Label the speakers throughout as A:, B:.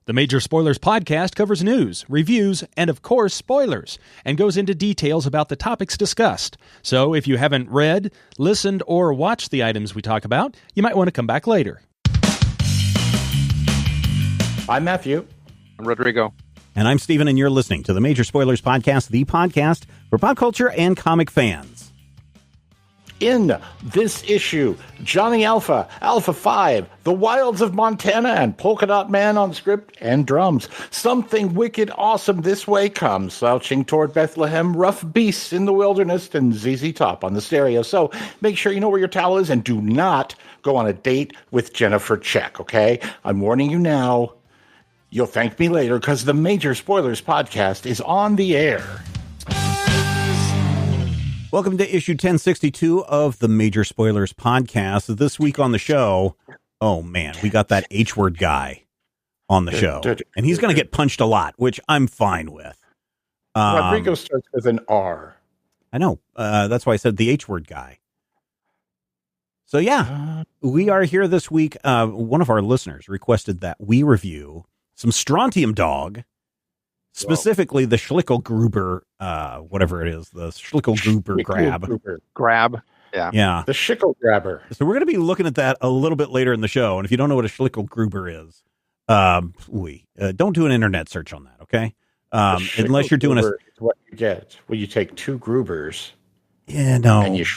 A: The Major Spoilers podcast covers news, reviews, and of course, spoilers, and goes into details about the topics discussed. So if you haven't read, listened, or watched the items we talk about, you might want to come back later.
B: I'm Matthew.
C: I'm Rodrigo.
D: And I'm Steven, and you're listening to the Major Spoilers podcast, the podcast for pop culture and comic fans.
B: In this issue, Johnny Alpha, Alpha 5, The Wilds of Montana, and Polka Dot Man on script and drums. Something wicked awesome this way comes, slouching toward Bethlehem, Rough Beasts in the Wilderness, and ZZ Top on the stereo. So make sure you know where your towel is and do not go on a date with Jennifer Check, okay? I'm warning you now. You'll thank me later because the Major Spoilers podcast is on the air.
D: Welcome to issue 1062 of the Major Spoilers podcast. This week on the show, oh man, we got that H-word guy on the show. And he's going to get punched a lot, which I'm fine with.
B: Rodrigo starts with an R.
D: I know. That's why I said the H-word guy. So yeah, we are here this week. One of our listeners requested that we review some Strontium Dog. Specifically, the Schicklgruber, whatever it is, the Schicklgruber
C: Grab.
D: Yeah.
B: The Schicklgrabber.
D: So we're going to be looking at that a little bit later in the show. And if you don't know what a Schicklgruber is, don't do an internet search on that, okay? Unless you're doing
B: what you get when you take two Grubers.
D: Yeah, no.
B: And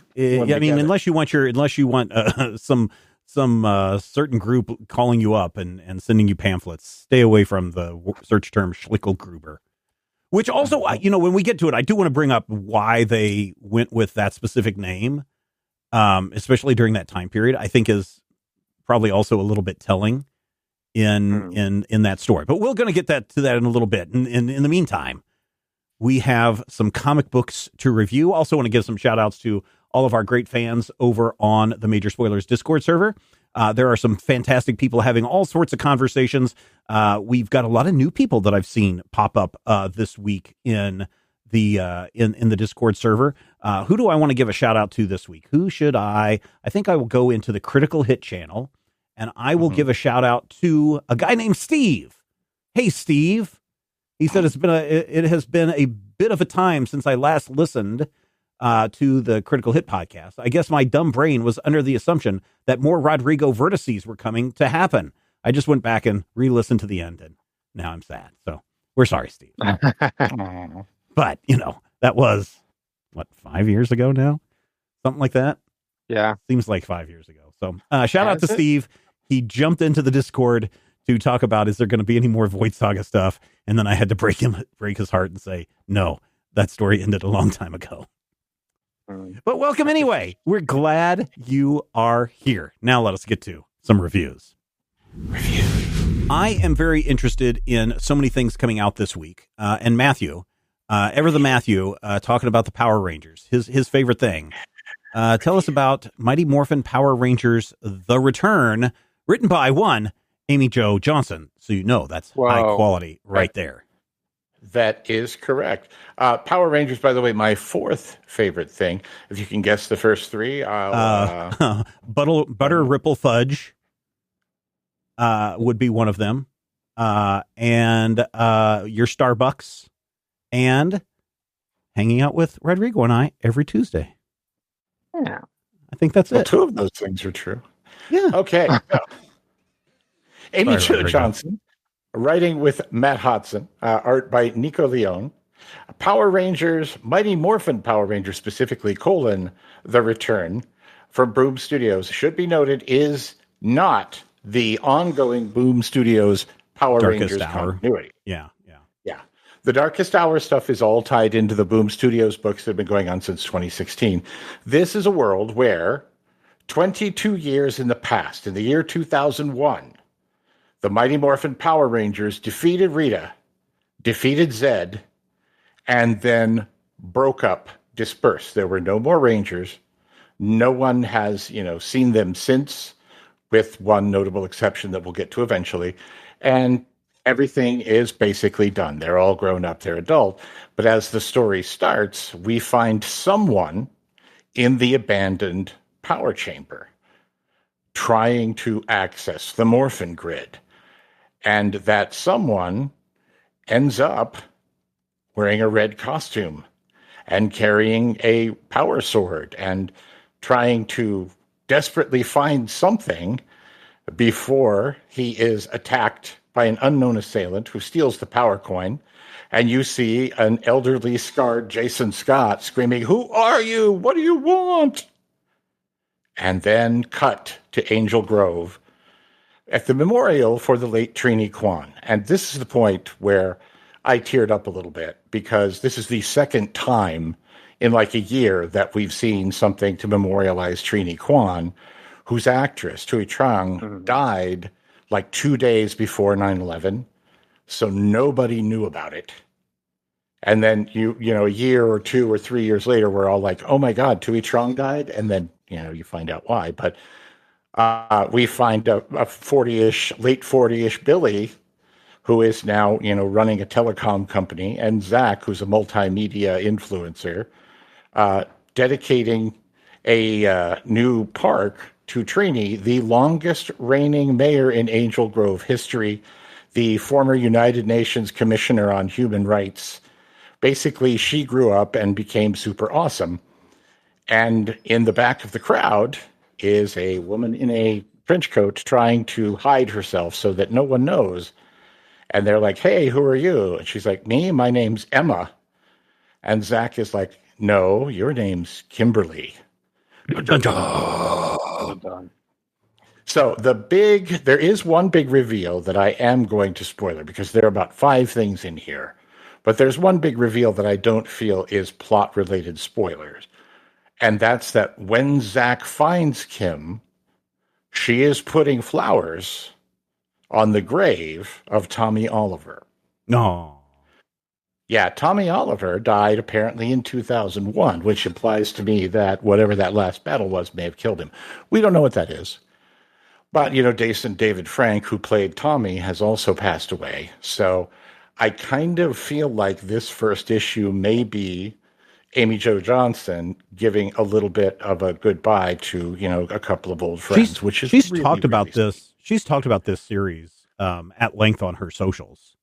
D: unless you want some certain group calling you up and sending you pamphlets, stay away from the search term Schicklgruber. Which also, when we get to it, I do want to bring up why they went with that specific name, especially during that time period. I think is probably also a little bit telling in that story. But we're going to get to that in a little bit. In the meantime, we have some comic books to review. Also want to give some shout outs to all of our great fans over on the Major Spoilers Discord server. There are some fantastic people having all sorts of conversations. We've got a lot of new people that I've seen pop up this week in the Discord server. Who do I want to give a shout out to this week? Who should I think I will go into the Critical Hit channel, and I will give a shout out to a guy named Steve. Hey, Steve. He said it has been a bit of a time since I last listened to the Critical Hit podcast. I guess my dumb brain was under the assumption that more Rodrigo vertices were coming to happen. I just went back and re-listened to the end, and now I'm sad. So we're sorry, Steve. But, that was, 5 years ago now? Something like that?
C: Yeah.
D: Seems like 5 years ago. So shout out to Steve. He jumped into the Discord to talk about, is there going to be any more Void Saga stuff? And then I had to break his heart and say, no, that story ended a long time ago. But welcome anyway. We're glad you are here. Now let us get to some reviews. I am very interested in so many things coming out this week. And Matthew, talking about the Power Rangers, his favorite thing. Tell us about Mighty Morphin Power Rangers, The Return, written by one Amy Jo Johnson. So that's high quality right there.
B: That is correct. Power Rangers, by the way, my fourth favorite thing. If you can guess the first three,
D: Butter Ripple Fudge would be one of them, and your Starbucks, and hanging out with Rodrigo and I every Tuesday.
C: Yeah,
D: I think that's it.
B: Two of those things are true.
D: Yeah.
B: Okay. Amy Jo Johnson. Writing with Matt Hodson, art by Nico Leone. Power Rangers, Mighty Morphin Power Rangers specifically, The Return from Boom Studios. Should be noted, is not the ongoing Boom Studios Power Rangers continuity.
D: Yeah.
B: The Darkest Hour stuff is all tied into the Boom Studios books that have been going on since 2016. This is a world where 22 years in the past, in the year 2001, the Mighty Morphin Power Rangers defeated Rita, defeated Zed, and then broke up, dispersed. There were no more Rangers. No one has, seen them since, with one notable exception that we'll get to eventually. And everything is basically done. They're all grown up, they're adult. But as the story starts, we find someone in the abandoned power chamber trying to access the Morphin grid. and that someone ends up wearing a red costume and carrying a power sword and trying to desperately find something before he is attacked by an unknown assailant who steals the power coin. And you see an elderly, scarred Jason Scott screaming, "Who are you? What do you want?" And then cut to Angel Grove at the memorial for the late Trini Kwan. And this is the point where I teared up a little bit, because this is the second time in like a year that we've seen something to memorialize Trini Kwan, whose actress, Tui Trang, died like 2 days before 9/11. So nobody knew about it. And then, you know, a year or 2 or 3 years later, we're all like, oh my God, Tui Trang died. And then, you know, you find out why. But we find a 40-ish, late 40-ish Billy, who is now, you know, running a telecom company, and Zach, who's a multimedia influencer, dedicating a new park to Trini, the longest reigning mayor in Angel Grove history, the former United Nations Commissioner on Human Rights. Basically, she grew up and became super awesome. And in the back of the crowd is a woman in a trench coat trying to hide herself so that no one knows. And they're like, "Hey, who are you?" And she's like, "Me, my name's Emma." And Zach is like, "No, your name's Kimberly." Dun, dun, dun. So there is one big reveal that I am going to spoiler, because there are about 5 things in here. But there's one big reveal that I don't feel is plot-related spoilers. And that's that when Zach finds Kim, she is putting flowers on the grave of Tommy Oliver.
D: No.
B: Yeah, Tommy Oliver died apparently in 2001, which implies to me that whatever that last battle was may have killed him. We don't know what that is. But, you know, David Frank, who played Tommy, has also passed away. So I kind of feel like this first issue may be Amy Jo Johnson giving a little bit of a goodbye to, you know, a couple of old friends, which is
D: she's
B: really,
D: talked about
B: really
D: this. She's talked about this series at length on her socials,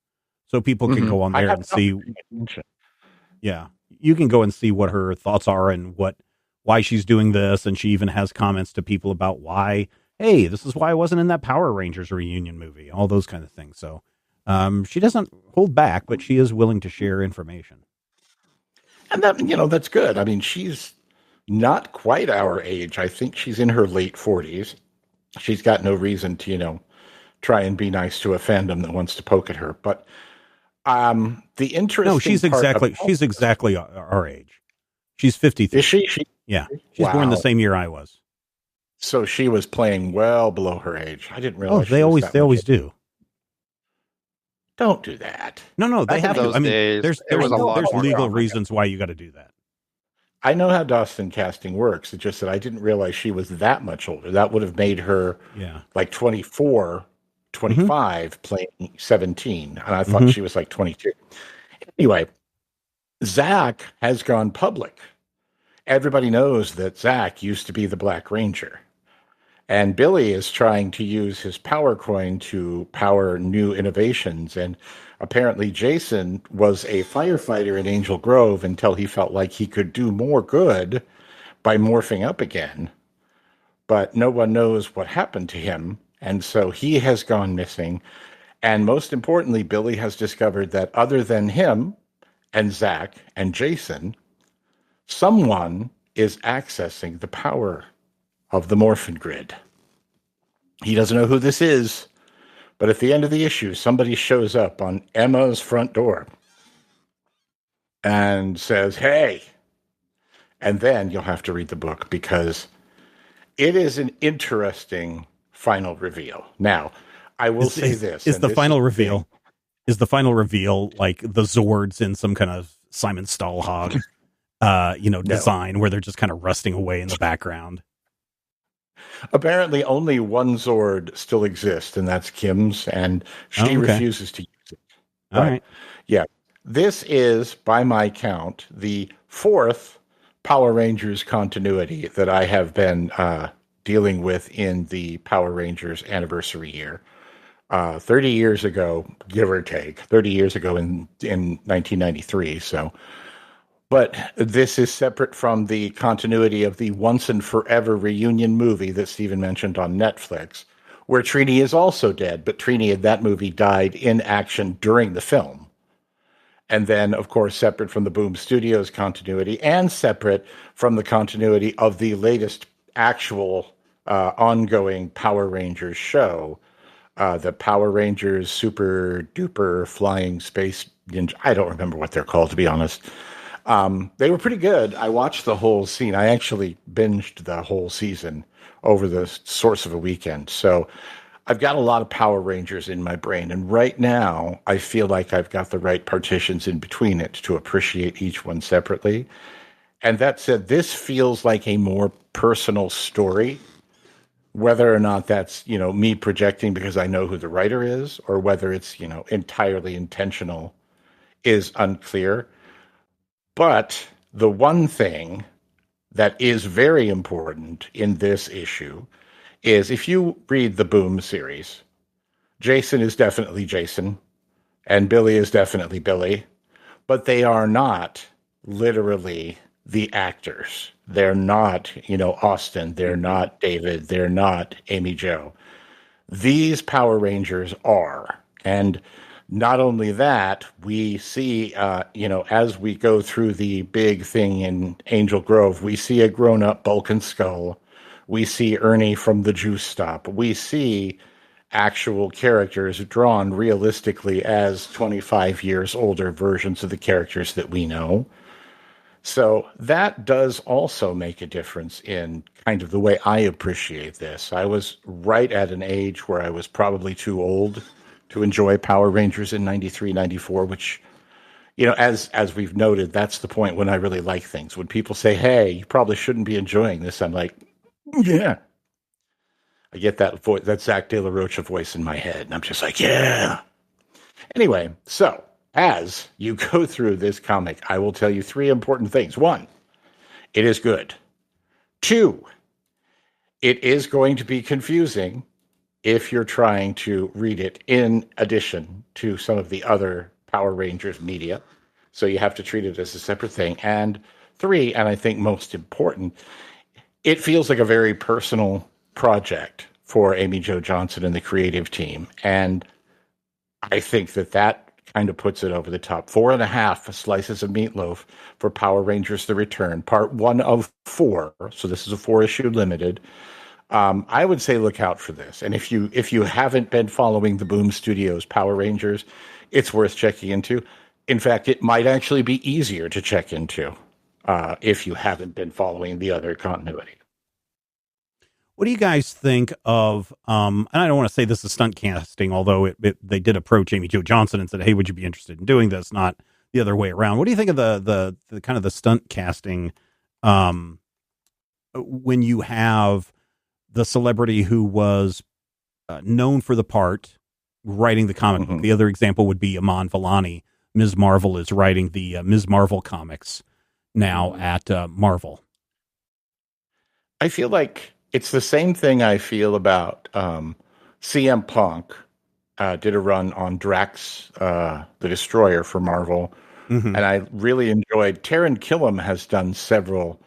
D: so people can go on there and see. Yeah, you can go and see what her thoughts are and why she's doing this, and she even has comments to people about why. Hey, this is why I wasn't in that Power Rangers reunion movie. All those kind of things. So she doesn't hold back, but she is willing to share information.
B: And that, you know, that's good. I mean, she's not quite our age. I think she's in her late 40s. She's got no reason to, you know, try and be nice to a fandom that wants to poke at her. But the interesting
D: she's exactly our age. She's 53.
B: Is she?
D: Yeah. She's born the same year I was.
B: So she was playing well below her age. I didn't realize.
D: Oh, they always do.
B: Don't do that.
D: No, they have to. I mean, there's legal reasons why you got to do that.
B: I know how Dawson casting works. It's just that I didn't realize she was that much older. That would have made her like 24, 25, playing 17. And I thought she was like 22. Anyway, Zach has gone public. Everybody knows that Zach used to be the Black Ranger. And Billy is trying to use his power coin to power new innovations. And apparently Jason was a firefighter in Angel Grove until he felt like he could do more good by morphing up again. But no one knows what happened to him. And so he has gone missing. And most importantly, Billy has discovered that other than him and Zach and Jason, someone is accessing the power of the Morphin Grid. He doesn't know who this is, but at the end of the issue, somebody shows up on Emma's front door and says, "Hey." And then you'll have to read the book, because it is an interesting final reveal. Now, I will say this.
D: Is the final reveal like the Zords in some kind of Simon Stahlhog design where they're just kind of rusting away in the background?
B: Apparently only one Zord still exists, and that's Kim's, and she refuses to use it.
D: All right.
B: Yeah. This is, by my count, the 4th Power Rangers continuity that I have been dealing with in the Power Rangers anniversary year. 30 years ago, give or take, 30 years ago in 1993. So, but this is separate from the continuity of the Once and Forever reunion movie that Stephen mentioned on Netflix, where Trini is also dead, but Trini in that movie died in action during the film. And then, of course, separate from the Boom Studios continuity and separate from the continuity of the latest actual ongoing Power Rangers show, the Power Rangers Super Duper Flying Space Ninja. I don't remember what they're called, to be honest. They were pretty good. I watched the whole scene. I actually binged the whole season over the source of a weekend. So I've got a lot of Power Rangers in my brain. And right now, I feel like I've got the right partitions in between it to appreciate each one separately. And that said, this feels like a more personal story. Whether or not that's, me projecting because I know who the writer is, or whether it's, entirely intentional is unclear. But the one thing that is very important in this issue is if you read the Boom series, Jason is definitely Jason and Billy is definitely Billy, but they are not literally the actors. They're not, Austin. They're not David. They're not Amy Jo. These Power Rangers are. And not only that, we see, as we go through the big thing in Angel Grove, we see a grown-up Bulk and Skull. We see Ernie from the Juice Stop. We see actual characters drawn realistically as 25 years older versions of the characters that we know. So that does also make a difference in kind of the way I appreciate this. I was right at an age where I was probably too old to enjoy Power Rangers in 93, 94, which, as we've noted, that's the point when I really like things. When people say, hey, you probably shouldn't be enjoying this, I'm like, yeah. I get that voice, that Zach De La Rocha voice in my head, and I'm just like, yeah. Anyway, so as you go through this comic, I will tell you three important things. One, it is good. Two, it is going to be confusing if you're trying to read it in addition to some of the other Power Rangers media. So you have to treat it as a separate thing. And three, and I think most important, it feels like a very personal project for Amy Jo Johnson and the creative team. And I think that kind of puts it over the top. 4.5 slices of meatloaf for Power Rangers The Return, part 1 of 4. So this is a 4-issue limited. I would say look out for this. And if you haven't been following the Boom Studios Power Rangers, it's worth checking into. In fact, it might actually be easier to check into if you haven't been following the other continuity.
D: What do you guys think of, and I don't want to say this is stunt casting, although they did approach Amy Jo Johnson and said, hey, would you be interested in doing this? Not the other way around. What do you think of the kind of the stunt casting when you have the celebrity who was known for the part writing the comic book? The other example would be Iman Vellani. Ms. Marvel is writing the Ms. Marvel comics now at Marvel.
B: I feel like it's the same thing I feel about CM Punk did a run on Drax the Destroyer for Marvel. And I really enjoyed. Taran Killam has done several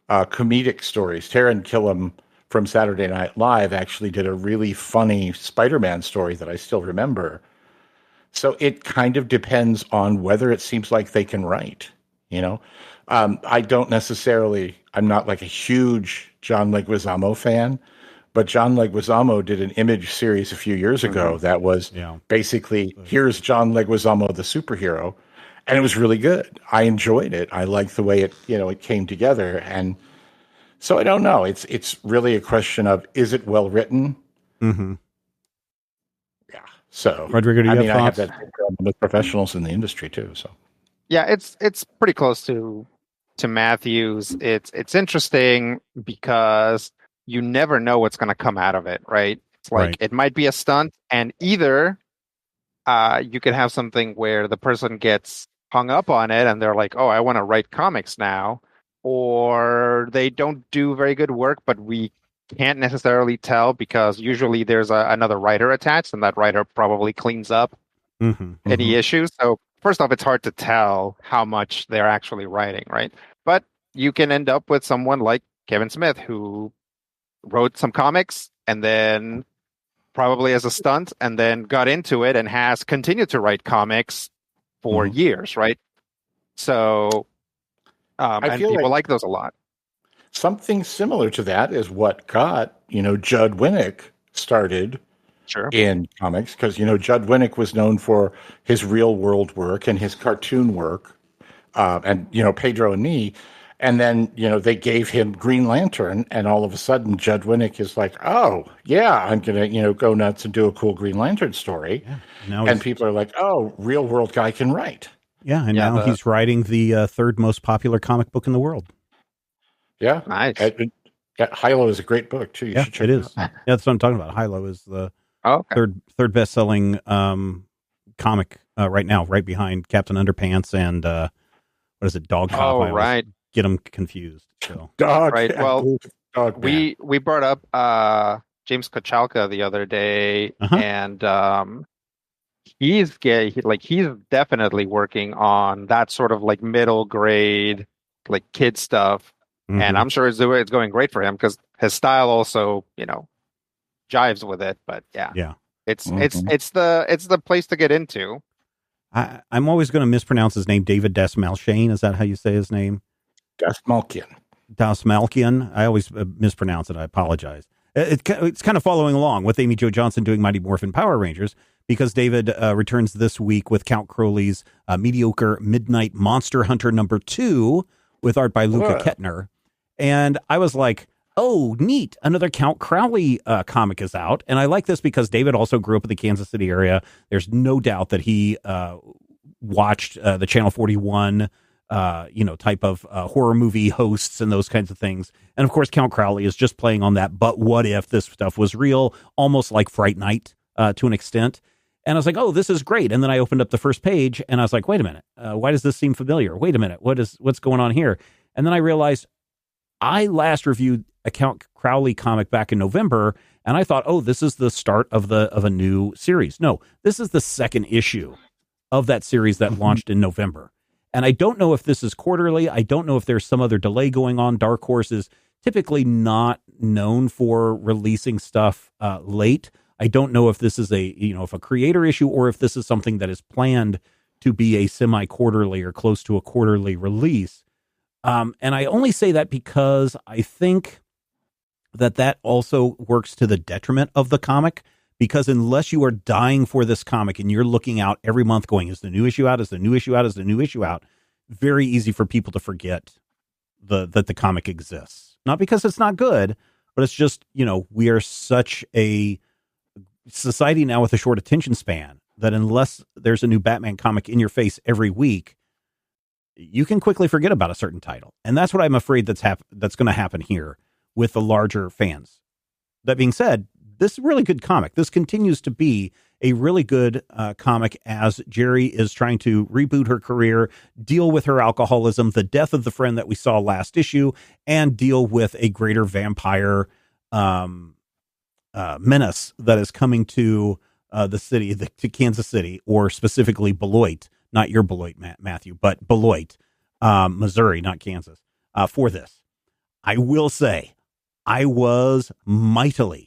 B: comedic stories. Taran Killam from Saturday Night Live actually did a really funny Spider-Man story that I still remember. So it kind of depends on whether it seems like they can write, I don't necessarily, I'm not like a huge John Leguizamo fan, but John Leguizamo did an Image series a few years ago that was basically, here's John Leguizamo, the superhero, and it was really good. I enjoyed it. I liked the way it came together. And so I don't know. It's really a question of, is it well written? Yeah. So,
D: Rodrigo, do you have thoughts?
B: I have that problem with professionals in the industry too. So,
C: yeah, it's pretty close to Matthews. It's interesting because you never know what's going to come out of it, right? It's like it might be a stunt, and either you could have something where the person gets hung up on it and they're like, oh, I want to write comics now, or they don't do very good work, but we can't necessarily tell because usually there's another writer attached, and that writer probably cleans up any issues. So first off, it's hard to tell how much they're actually writing, right? But you can end up with someone like Kevin Smith, who wrote some comics and then probably as a stunt, and then got into it and has continued to write comics for years, right? So, and people like those a lot.
B: Something similar to that is what got, Judd Winnick started in comics, because, Judd Winnick was known for his real world work and his cartoon work, and, Pedro and me. And then, they gave him Green Lantern, and all of a sudden Judd Winnick is like, oh, yeah, I'm going to, go nuts and do a cool Green Lantern story. Yeah. And people are like, oh, real world guy can write.
D: Yeah, and now he's writing the third most popular comic book in the world.
B: Yeah.
C: Nice.
B: Hilo is a great book, too. You should check
D: it is. Yeah, that's what I'm talking about. Hilo is the third best-selling comic right now, right behind Captain Underpants and, what is it, Dog Cop?
C: Oh, right.
D: Get them confused. So.
B: Dog.
C: Right. Well, we brought up James Kochalka the other day, and he's definitely working on that sort of like middle grade, like kid stuff, and I'm sure it's going great for him because his style also, jives with it. But it's the place to get into.
D: I'm always going to mispronounce his name, David Dastmalchian. Is that how you say his name? Dastmalchian. I always mispronounce it. I apologize. It's kind of following along with Amy Jo Johnson doing Mighty Morphin Power Rangers, because David returns this week with Count Crowley's Mediocre Midnight Monster Hunter #2 with art by Luka Ketner. And I was like, oh, neat. Another Count Crowley comic is out. And I like this because David also grew up in the Kansas City area. There's no doubt that he watched the Channel 41 type of horror movie hosts and those kinds of things. And of course, Count Crowley is just playing on that. But what if this stuff was real? Almost like Fright Night to an extent. And I was like, oh, this is great. And then I opened up the first page and I was like, wait a minute. Why does this seem familiar? Wait a minute. What's going on here? And then I realized I last reviewed a Count Crowley comic back in November. And I thought, oh, this is the start of a new series. No, this is the second issue of that series that launched in November. And I don't know if this is quarterly. I don't know if there's some other delay going on. Dark Horse is typically not known for releasing stuff late. I don't know if this is if a creator issue or if this is something that is planned to be a semi-quarterly or close to a quarterly release. And I only say that because I think that also works to the detriment of the comic, because unless you are dying for this comic and you're looking out every month going, is the new issue out? Is the new issue out? Is the new issue out? Very easy for people to forget that the comic exists. Not because it's not good, but it's just, we are such a society now with a short attention span that unless there's a new Batman comic in your face every week, you can quickly forget about a certain title. And that's what I'm afraid that's going to happen here with the larger fans. That being said, this is a really good comic. This continues to be a really good comic as Jerri is trying to reboot her career, deal with her alcoholism, the death of the friend that we saw last issue, and deal with a greater vampire menace that is coming to the city, to Kansas City, or specifically Beloit, not your Beloit, Matthew, but Beloit, Missouri, not Kansas, for this. I will say I was mightily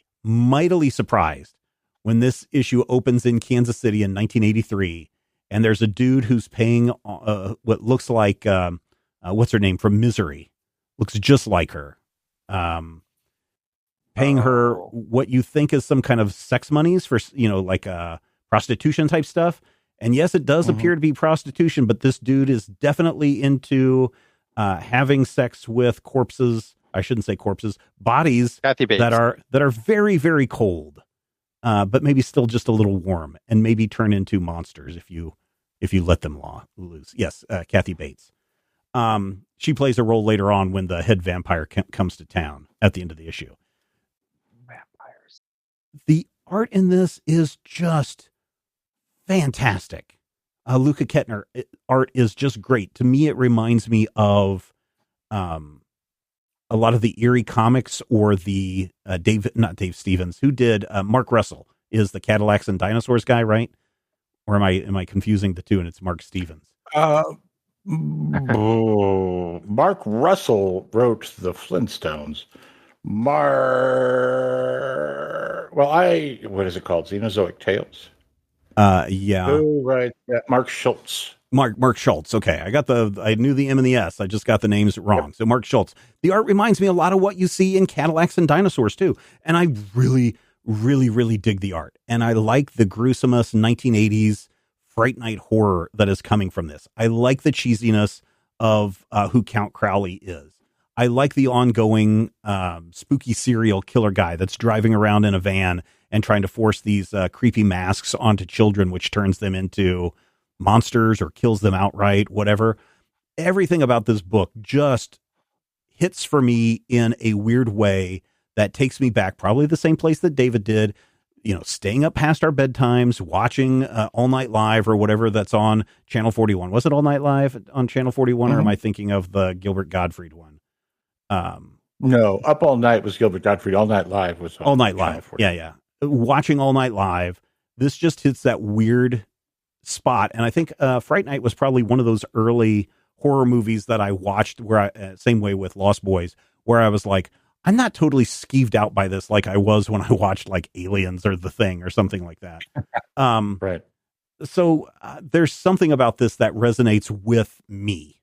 D: surprised when this issue opens in Kansas City in 1983, and there's a dude who's paying what looks like, what's her name from Misery, looks just like her, paying her what you think is some kind of sex monies for, like prostitution type stuff. And yes, it does appear to be prostitution, but this dude is definitely into having sex with corpses. I shouldn't say corpses, bodies that are very, very cold, but maybe still just a little warm, and maybe turn into monsters if you let them loose. Yes, Kathy Bates. She plays a role later on when the head vampire comes to town at the end of the issue. Vampires. The art in this is just fantastic. Luka Ketner art is just great. To me, it reminds me of a lot of the Eerie comics, or the not Dave Stevens, who did Mark Russell is the Cadillacs and Dinosaurs guy, right? Or am I confusing the two and it's Mark Stevens?
B: Mark Russell wrote the Flintstones. What is it called? Xenozoic Tales?
D: Yeah.
B: Oh, right. Yeah, Mark Schultz.
D: Mark Schultz. Okay. I knew the M and the S. I just got the names wrong. Yep. So Mark Schultz. The art reminds me a lot of what you see in Cadillacs and Dinosaurs too. And I really, really, really dig the art. And I like the gruesomeness 1980s Fright Night horror that is coming from this. I like the cheesiness of who Count Crowley is. I like the ongoing spooky serial killer guy that's driving around in a van and trying to force these creepy masks onto children, which turns them into monsters or kills them outright, whatever. Everything about this book just hits for me in a weird way that takes me back, probably the same place that David did, staying up past our bedtimes, watching All Night Live or whatever that's on Channel 41. Was it All Night Live on Channel 41, or am I thinking of the Gilbert Gottfried one?
B: No, Up All Night was Gilbert Gottfried. All Night Live was
D: All Night Live. Yeah. Watching All Night Live, this just hits that weird spot. And I think Fright Night was probably one of those early horror movies that I watched where same way with Lost Boys, where I was like, I'm not totally skeeved out by this like I was when I watched like Aliens or The Thing or something like that.
B: Right.
D: So there's something about this that resonates with me.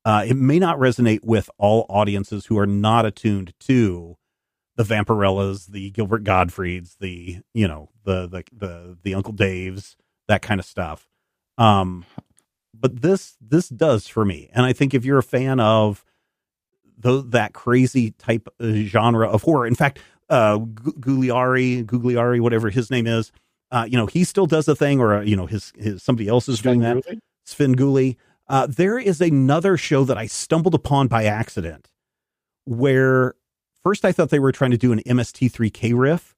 D: It may not resonate with all audiences who are not attuned to the Vampirellas, the Gilbert Gottfrieds, the Uncle Daves, that kind of stuff. But this does for me. And I think if you're a fan of that crazy type of genre of horror, in fact, Gugliari, whatever his name is, he still does a thing, or his somebody else is doing that. Svengoolie. There is another show that I stumbled upon by accident, where first I thought they were trying to do an MST3K riff,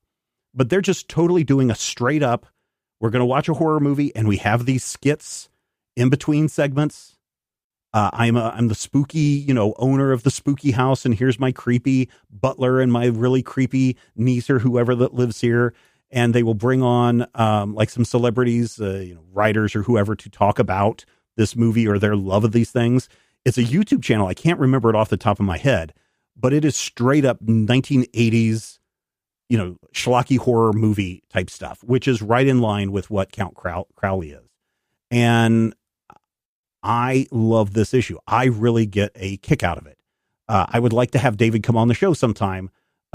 D: but they're just totally doing a straight up, we're going to watch a horror movie and we have these skits in between segments. I'm the spooky, owner of the spooky house, and here's my creepy butler and my really creepy niece or whoever that lives here. And they will bring on like some celebrities, writers or whoever, to talk about this movie or their love of these things. It's a YouTube channel. I can't remember it off the top of my head, but it is straight up 1980s, schlocky horror movie type stuff, which is right in line with what Count Crowley is. And I love this issue. I really get a kick out of it. I would like to have David come on the show sometime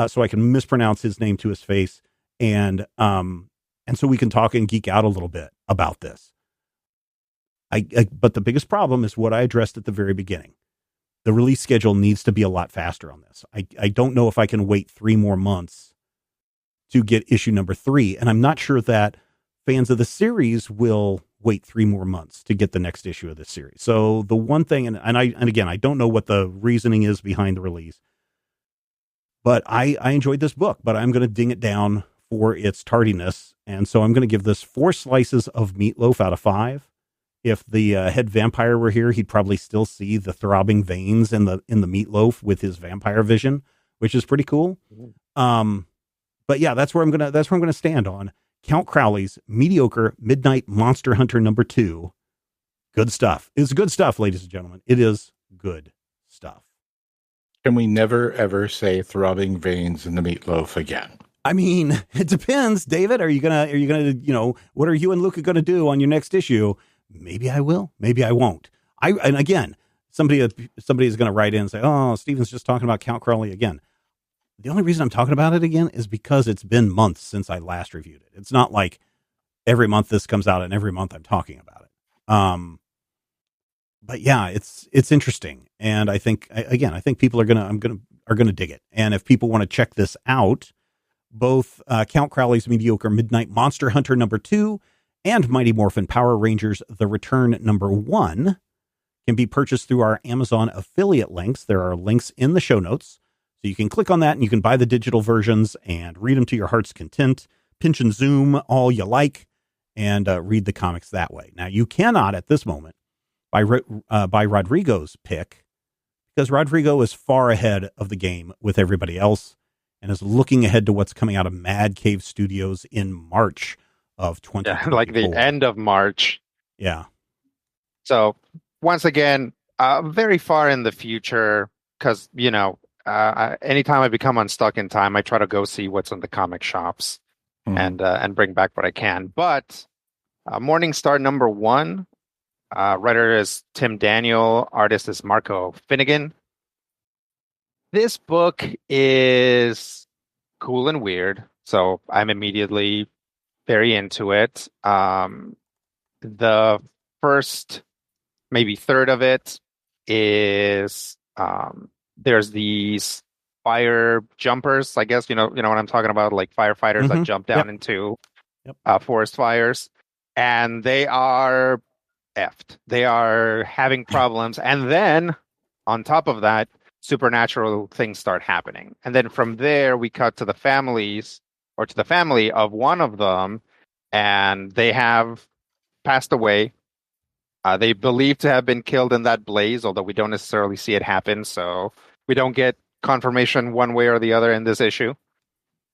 D: so I can mispronounce his name to his face, and so we can talk and geek out a little bit about this. But the biggest problem is what I addressed at the very beginning. The release schedule needs to be a lot faster on this. I don't know if I can wait 3 more months to get issue number 3, and I'm not sure that fans of the series will wait 3 more months to get the next issue of this series. So the one thing, and again, I don't know what the reasoning is behind the release, but I enjoyed this book, but I'm going to ding it down for its tardiness. And so I'm going to give this 4 slices of meatloaf out of 5. If the head vampire were here, he'd probably still see the throbbing veins in the meatloaf with his vampire vision, which is pretty cool. But yeah, that's where I'm going to stand on Count Crowley's Mediocre Midnight Monster Hunter #2. Good stuff. It's good stuff, ladies and gentlemen. It is good stuff.
B: Can we never, ever say throbbing veins in the meatloaf again?
D: I mean, it depends, David. Are you gonna, what are you and Luka gonna do on your next issue? Maybe I will. Maybe I won't. And again, somebody is going to write in and say, "Oh, Steven's just talking about Count Crowley again." The only reason I'm talking about it again is because it's been months since I last reviewed it. It's not like every month this comes out and every month I'm talking about it. But yeah, it's interesting, and I think people are gonna dig it. And if people want to check this out, both Count Crowley's Mediocre Midnight Monster Hunter #2 and Mighty Morphin Power Rangers The Return #1 can be purchased through our Amazon affiliate links. There are links in the show notes, so you can click on that and you can buy the digital versions and read them to your heart's content, pinch and zoom all you like, and read the comics that way. Now, you cannot at this moment buy Rodrigo's pick, because Rodrigo is far ahead of the game with everybody else and is looking ahead to what's coming out of Mad Cave Studios in March of 2024.
C: Like the end of March.
D: Yeah.
C: So once again, very far in the future, because, anytime I become unstuck in time, I try to go see what's in the comic shops and bring back what I can. But Morning Star #1, writer is Tim Daniel, artist is Marco Finnegan. This book is cool and weird, so I'm immediately very into it. The first maybe third of it is there's these fire jumpers, I guess, you know what I'm talking about, like firefighters that jump down into forest fires, and they are effed. They are having problems, and then on top of that, supernatural things start happening. And then from there, we cut to the family of one of them, and they have passed away. They believe to have been killed in that blaze, although we don't necessarily see it happen, so we don't get confirmation one way or the other in this issue.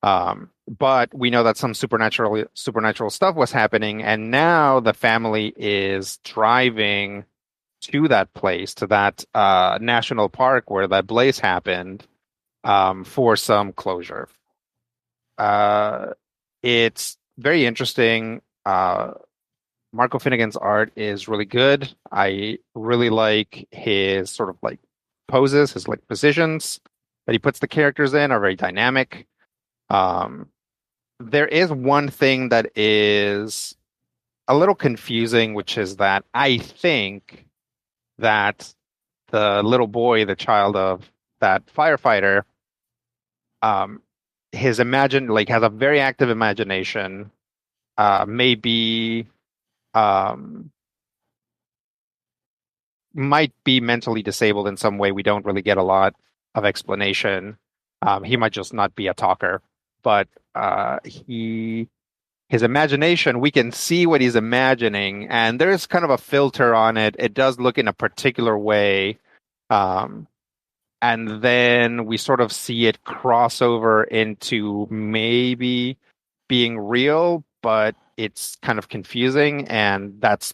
C: But we know that some supernatural stuff was happening, and now the family is driving to that place, to that national park where that blaze happened, for some closure. It's very interesting. Marco Finnegan's art is really good. I really like his sort of like poses, his like positions that he puts the characters in are very dynamic. There is one thing that is a little confusing, which is that I think that the little boy, the child of that firefighter, has a very active imagination, maybe might be mentally disabled in some way. We don't really get a lot of explanation. He might just not be a talker, but his imagination, we can see what he's imagining, and there's kind of a filter on it. It does look in a particular way. And then we sort of see it cross over into maybe being real, but it's kind of confusing, and that's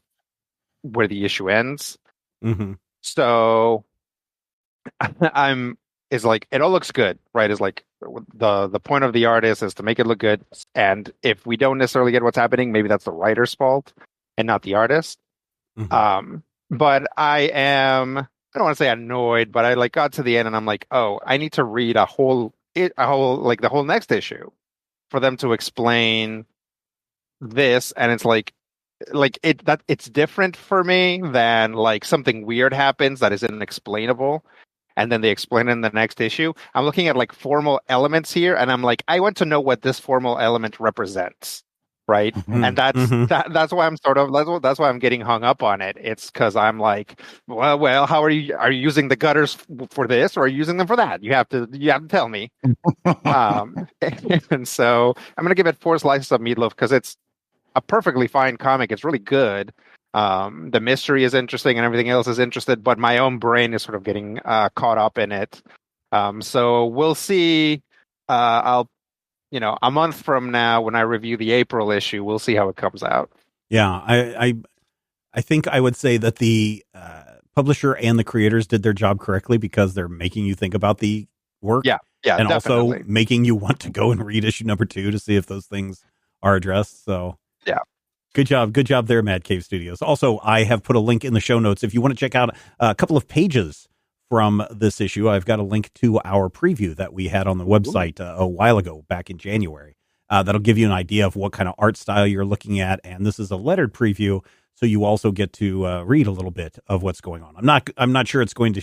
C: where the issue ends.
D: Mm-hmm.
C: So it's like, it all looks good, right? It's like the point of the artist is to make it look good. And if we don't necessarily get what's happening, maybe that's the writer's fault and not the artist.
D: Mm-hmm.
C: But I don't want to say annoyed, but I got to the end and I'm like, oh, I need to read the whole next issue for them to explain this. And it's it's different for me than like something weird happens that is inexplainable, and then they explain it in the next issue. I'm looking at like formal elements here, and I'm like, I want to know what this formal element represents, right?
D: Mm-hmm.
C: And that's why I'm that's why I'm getting hung up on it. It's because I'm like, well, how are you using the gutters for this, or are you using them for that? You have to tell me. And so I'm gonna give it 4 slices of meatloaf because it's a perfectly fine comic. It's really good. The mystery is interesting and everything else is interested, but my own brain is sort of getting caught up in it. So we'll see. I'll, a month from now when I review the April issue, we'll see how it comes out.
D: Yeah, I think I would say that the publisher and the creators did their job correctly because they're making you think about the work.
C: Yeah,
D: and
C: definitely.
D: Also making you want to go and read issue number 2 to see if those things are addressed. So
C: yeah.
D: Good job there, Mad Cave Studios. Also, I have put a link in the show notes. If you want to check out a couple of pages from this issue, I've got a link to our preview that we had on the website a while ago, back in January. That'll give you an idea of what kind of art style you're looking at. And this is a lettered preview, so you also get to read a little bit of what's going on. I'm not sure it's going to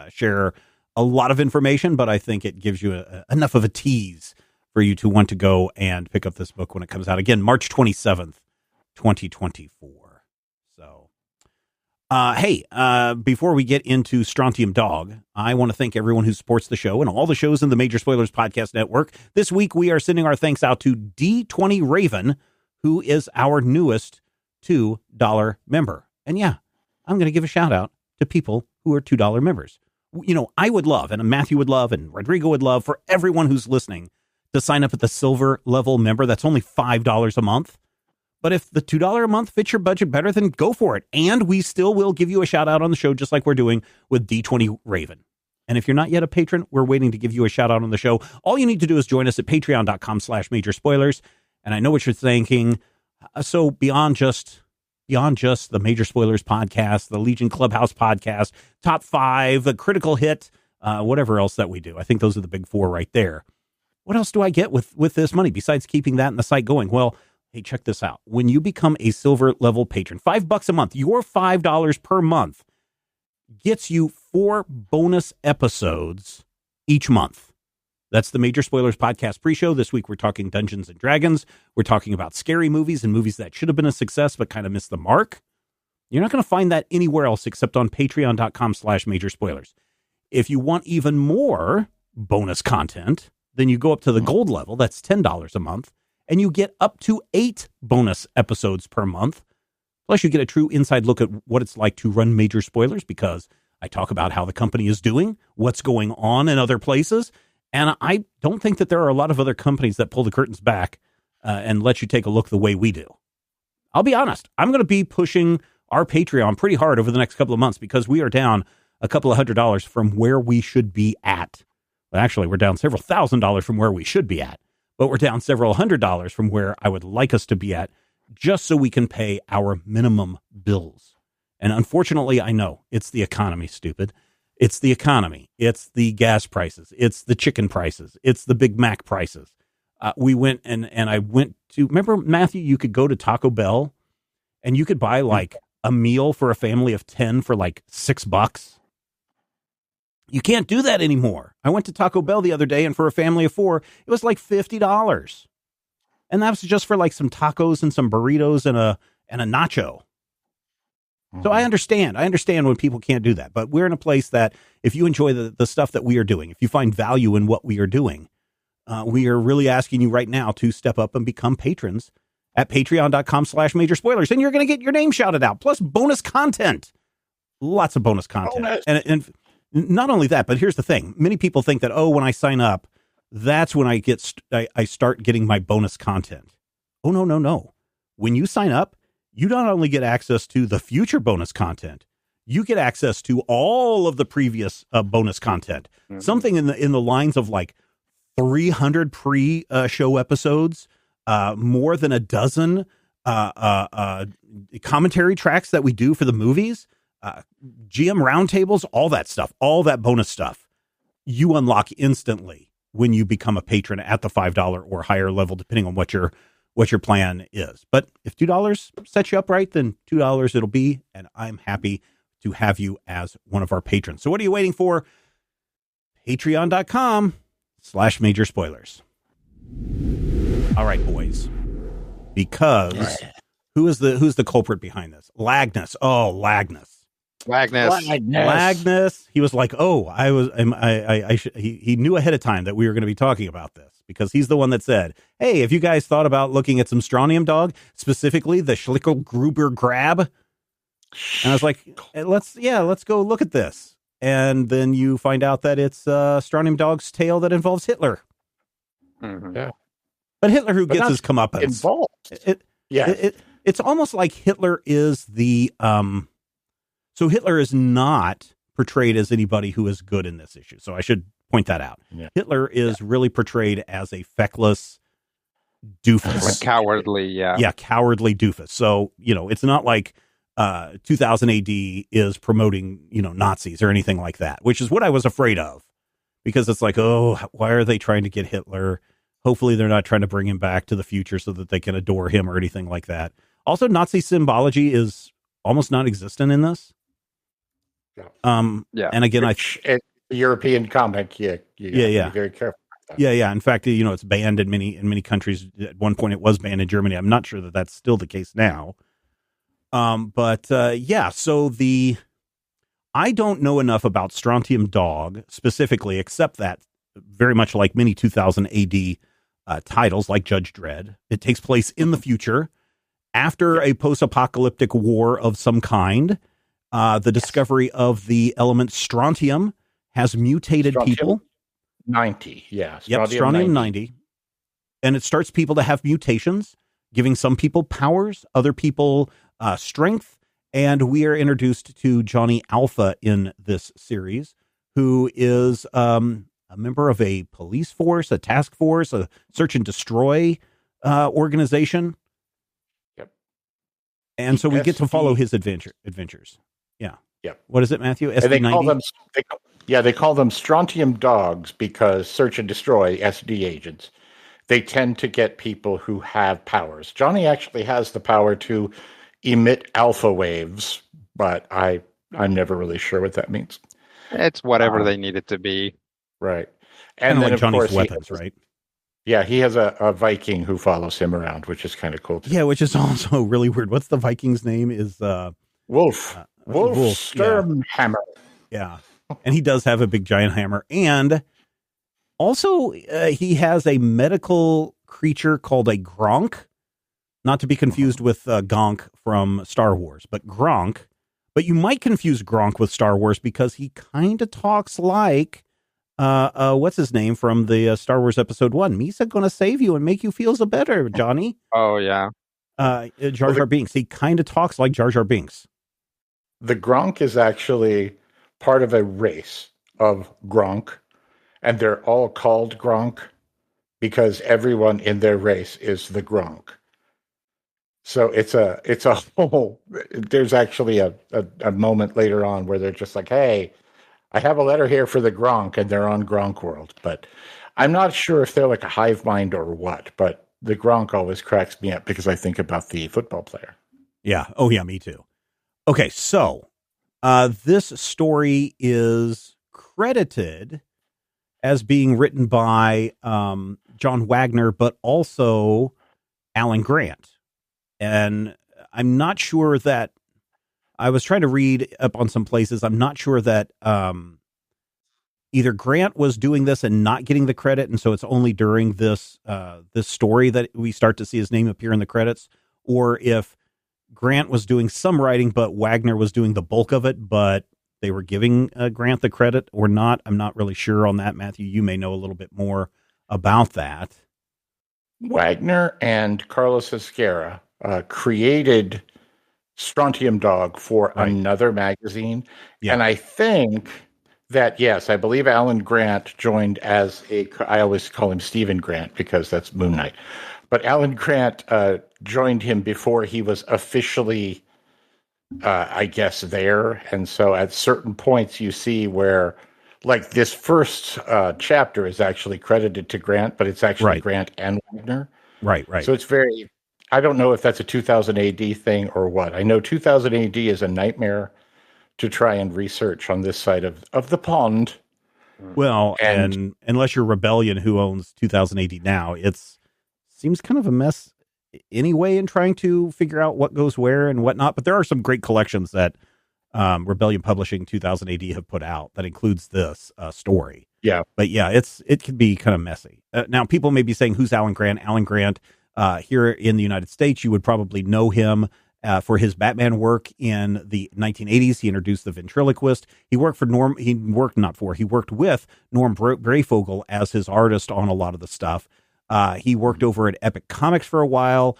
D: share a lot of information, but I think it gives you enough of a tease for you to want to go and pick up this book when it comes out. Again, March 27th. 2024. So, before we get into Strontium Dog, I want to thank everyone who supports the show and all the shows in the Major Spoilers Podcast Network. This week, we are sending our thanks out to D20 Raven, who is our newest $2 member. And yeah, I'm going to give a shout out to people who are $2 members. I would love, and Matthew would love, and Rodrigo would love, for everyone who's listening to sign up at the silver level member. That's only $5 a month. But if the $2 a month fits your budget better, then go for it. And we still will give you a shout out on the show, just like we're doing with D20 Raven. And if you're not yet a patron, we're waiting to give you a shout out on the show. All you need to do is join us at patreon.com/major spoilers. And I know what you're thinking. So beyond just the Major Spoilers podcast, the Legion Clubhouse podcast, Top 5, the Critical Hit, whatever else that we do. I think those are the big 4 right there. What else do I get with this money besides keeping that and the site going? Well, hey, check this out. When you become a silver level patron, $5 a month, your $5 per month gets you 4 bonus episodes each month. That's the Major Spoilers podcast pre-show. This week, we're talking Dungeons and Dragons. We're talking about scary movies and movies that should have been a success, but kind of missed the mark. You're not going to find that anywhere else except on patreon.com/major spoilers. If you want even more bonus content, then you go up to the gold level. That's $10 a month. And you get up to 8 bonus episodes per month. Plus, you get a true inside look at what it's like to run Major Spoilers, because I talk about how the company is doing, what's going on in other places. And I don't think that there are a lot of other companies that pull the curtains back and let you take a look the way we do. I'll be honest. I'm going to be pushing our Patreon pretty hard over the next couple of months, because we are down a couple of $100 from where we should be at. Well, actually, we're down several $1,000s from where we should be at. But we're down several $100s from where I would like us to be at, just so we can pay our minimum bills. And unfortunately, I know it's the economy, stupid. It's the economy. It's the gas prices. It's the chicken prices. It's the Big Mac prices. We went and I went to, remember, Matthew, you could go to Taco Bell and you could buy like a meal for a family of 10 for like $6. You can't do that anymore. I went to Taco Bell the other day, and for a family of 4, it was like $50. And that was just for like some tacos and some burritos and a nacho. So I understand when people can't do that, but we're in a place that if you enjoy the stuff that we are doing, if you find value in what we are doing, we are really asking you right now to step up and become patrons at patreon.com/major spoilers. And you're going to get your name shouted out, plus bonus content, lots of bonus content. And not only that, but here's the thing. Many people think that, when I sign up, that's when I start getting my bonus content. Oh, no. When you sign up, you not only get access to the future bonus content, you get access to all of the previous bonus content. Mm-hmm. Something in the lines of like 300 pre-show episodes, more than a dozen commentary tracks that we do for the movies, GM roundtables, all that stuff, all that bonus stuff, you unlock instantly when you become a patron at the $5 or higher level, depending on what your plan is. But if $2 sets you up right, then $2 it'll be, and I'm happy to have you as one of our patrons. So what are you waiting for? Patreon.com/major spoilers. All right, boys. Because who's the culprit behind this? Lagnus. Oh, Lagnus. He was like, he knew ahead of time that we were going to be talking about this, because he's the one that said, hey, have you guys thought about looking at some Strontium Dog, specifically the Schicklgruber Grab? And I was like, let's go look at this. And then you find out that it's Strontium Dog's tale that involves Hitler.
B: Mm-hmm. Yeah.
D: But Hitler who gets his comeuppance.
B: Involved.
D: It's almost like Hitler is the... So Hitler is not portrayed as anybody who is good in this issue. So I should point that out. Yeah. Hitler is really portrayed as a feckless doofus.
C: Cowardly, yeah.
D: Yeah, cowardly doofus. So, it's not like 2000 AD is promoting, Nazis or anything like that, which is what I was afraid of. Because it's like, why are they trying to get Hitler? Hopefully they're not trying to bring him back to the future so that they can adore him or anything like that. Also, Nazi symbology is almost non-existent in this. And again,
B: it's a European comic. You be very careful.
D: Yeah. In fact, it's banned in many countries. At one point, it was banned in Germany. I'm not sure that that's still the case now. So I don't know enough about Strontium Dog specifically, except that very much like many 2000 AD titles, like Judge Dredd, it takes place in the future after a post-apocalyptic war of some kind. The discovery of the element strontium has mutated people.
B: 90, yeah.
D: Strontium 90. And it starts people to have mutations, giving some people powers, other people strength. And we are introduced to Johnny Alpha in this series, who is a member of a police force, a task force, a search and destroy organization.
B: Yep.
D: And so we get to follow his adventures. Yeah.
B: Yep.
D: What is it, Matthew?
B: And they call them Strontium Dogs because search and destroy SD agents. They tend to get people who have powers. Johnny actually has the power to emit alpha waves, but I'm never really sure what that means.
C: It's whatever they need it to be.
B: Right. And then,
D: like
B: of
D: Johnny's
B: course,
D: weapons, right?
B: Yeah, he has a Viking who follows him around, which is kind of cool.
D: Yeah, which is also really weird. What's the Viking's name? Is
B: Wolf. Wolf Sturmhammer.
D: Yeah. And he does have a big giant hammer. And also, he has a medical creature called a Gronk, not to be confused with Gonk from Star Wars, but Gronk. But you might confuse Gronk with Star Wars because he kind of talks like, what's his name from the Star Wars Episode 1? Misa gonna save you and make you feel so better, Johnny.
C: Oh, yeah.
D: Jar Jar Binks. He kind of talks like Jar Jar Binks.
B: The Gronk is actually part of a race of Gronk, and they're all called Gronk because everyone in their race is the Gronk. So it's a whole. There's actually a moment later on where they're just like, "Hey, I have a letter here for the Gronk," and they're on Gronk World. But I'm not sure if they're like a hive mind or what. But the Gronk always cracks me up because I think about the football player.
D: Yeah. Oh, yeah. Me too. Okay, so this story is credited as being written by John Wagner, but also Alan Grant. And I'm not sure that I was trying to read up on some places. I'm not sure that either Grant was doing this and not getting the credit, and so it's only during this this story that we start to see his name appear in the credits, or if Grant was doing some writing, but Wagner was doing the bulk of it, but they were giving Grant the credit or not. I'm not really sure on that. Matthew, you may know a little bit more about that.
B: Wagner and Carlos Esquerra created Strontium Dog for another magazine. Yeah. And I think that, yes, I believe Alan Grant joined as I always call him Stephen Grant because that's Moon Knight. But Alan Grant joined him before he was officially, I guess, there. And so at certain points you see where, like, this first chapter is actually credited to Grant, but it's actually Grant and Wagner.
D: Right.
B: So it's very, I don't know if that's a 2000 AD thing or what. I know 2000 AD is a nightmare to try and research on this side of the pond.
D: Well, and unless you're Rebellion, who owns 2000 AD now, seems kind of a mess anyway in trying to figure out what goes where and whatnot. But there are some great collections that Rebellion Publishing 2000 AD have put out that includes this story.
B: Yeah.
D: But yeah, it can be kind of messy. Now, people may be saying, who's Alan Grant? Alan Grant, here in the United States, you would probably know him for his Batman work in the 1980s. He introduced the ventriloquist. He worked with Norm Breyfogle as his artist on a lot of the stuff. He worked over at Epic Comics for a while.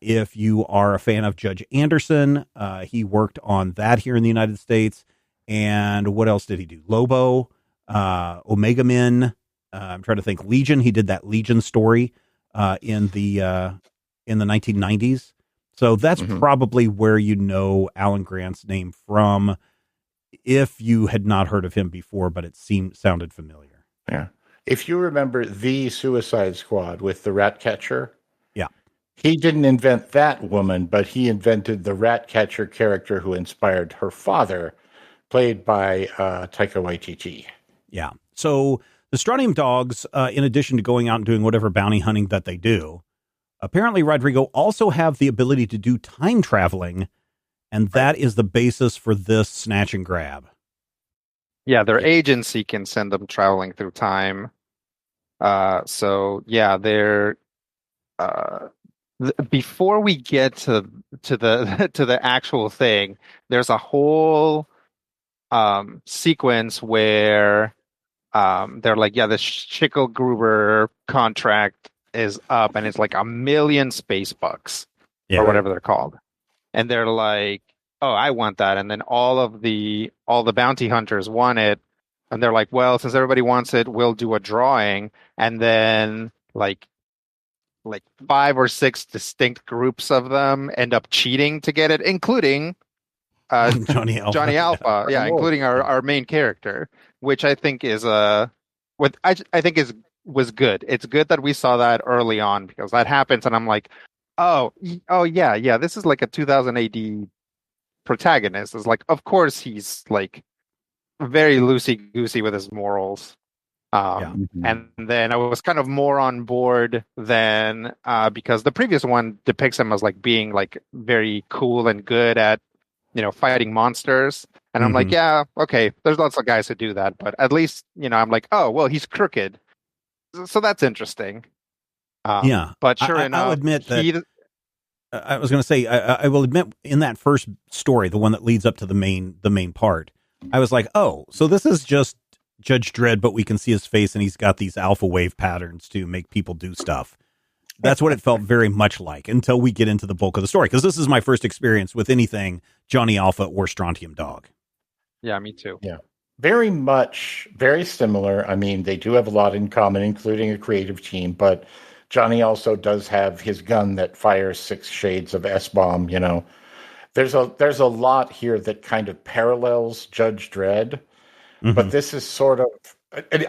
D: If you are a fan of Judge Anderson, he worked on that here in the United States. And what else did he do? Lobo, Omega Men. I'm trying to think. Legion. He did that Legion story in the 1990s. So that's probably where you know Alan Grant's name from, if you had not heard of him before, but it sounded familiar.
B: Yeah. If you remember the Suicide Squad with the rat catcher, he didn't invent that woman, but he invented the rat catcher character who inspired her father, played by Taika Waititi.
D: Yeah. So the Strontium Dogs, in addition to going out and doing whatever bounty hunting that they do, apparently, Rodrigo, also have the ability to do time traveling, and that is the basis for this snatch and grab.
C: Yeah, their agency can send them traveling through time. So yeah, they're before we get to the to the actual thing, there's a whole sequence where they're like, yeah, the Schicklgruber contract is up, and it's like $1 million space bucks or whatever they're called, and they're like, oh, I want that, and then all the bounty hunters want it, and they're like, well, since everybody wants it, we'll do a drawing, and then like 5 or 6 distinct groups of them end up cheating to get it, including
D: Johnny Alpha.
C: Johnny Alpha, yeah, including our main character, which I think is was good. It's good that we saw that early on, because that happens, and I'm like, oh yeah, this is like a 2000 AD protagonist. It's like, of course he's like very loosey goosey with his morals. And then I was kind of more on board than because the previous one depicts him as like being like very cool and good at, fighting monsters. And I'm like, yeah, okay, there's lots of guys who do that, but at least, I'm like, oh, well, he's crooked. So that's interesting. But sure enough,
D: I'll admit that I was going to say, I will admit, in that first story, the one that leads up to the main part, I was like, oh, so this is just Judge Dredd, but we can see his face and he's got these alpha wave patterns to make people do stuff. That's what it felt very much like until we get into the bulk of the story. Because this is my first experience with anything Johnny Alpha or Strontium Dog.
C: Yeah, me too.
B: Yeah. Very similar. I mean, they do have a lot in common, including a creative team, but Johnny also does have his gun that fires 6 shades of S-bomb, There's a lot here that kind of parallels Judge Dredd. But this is sort of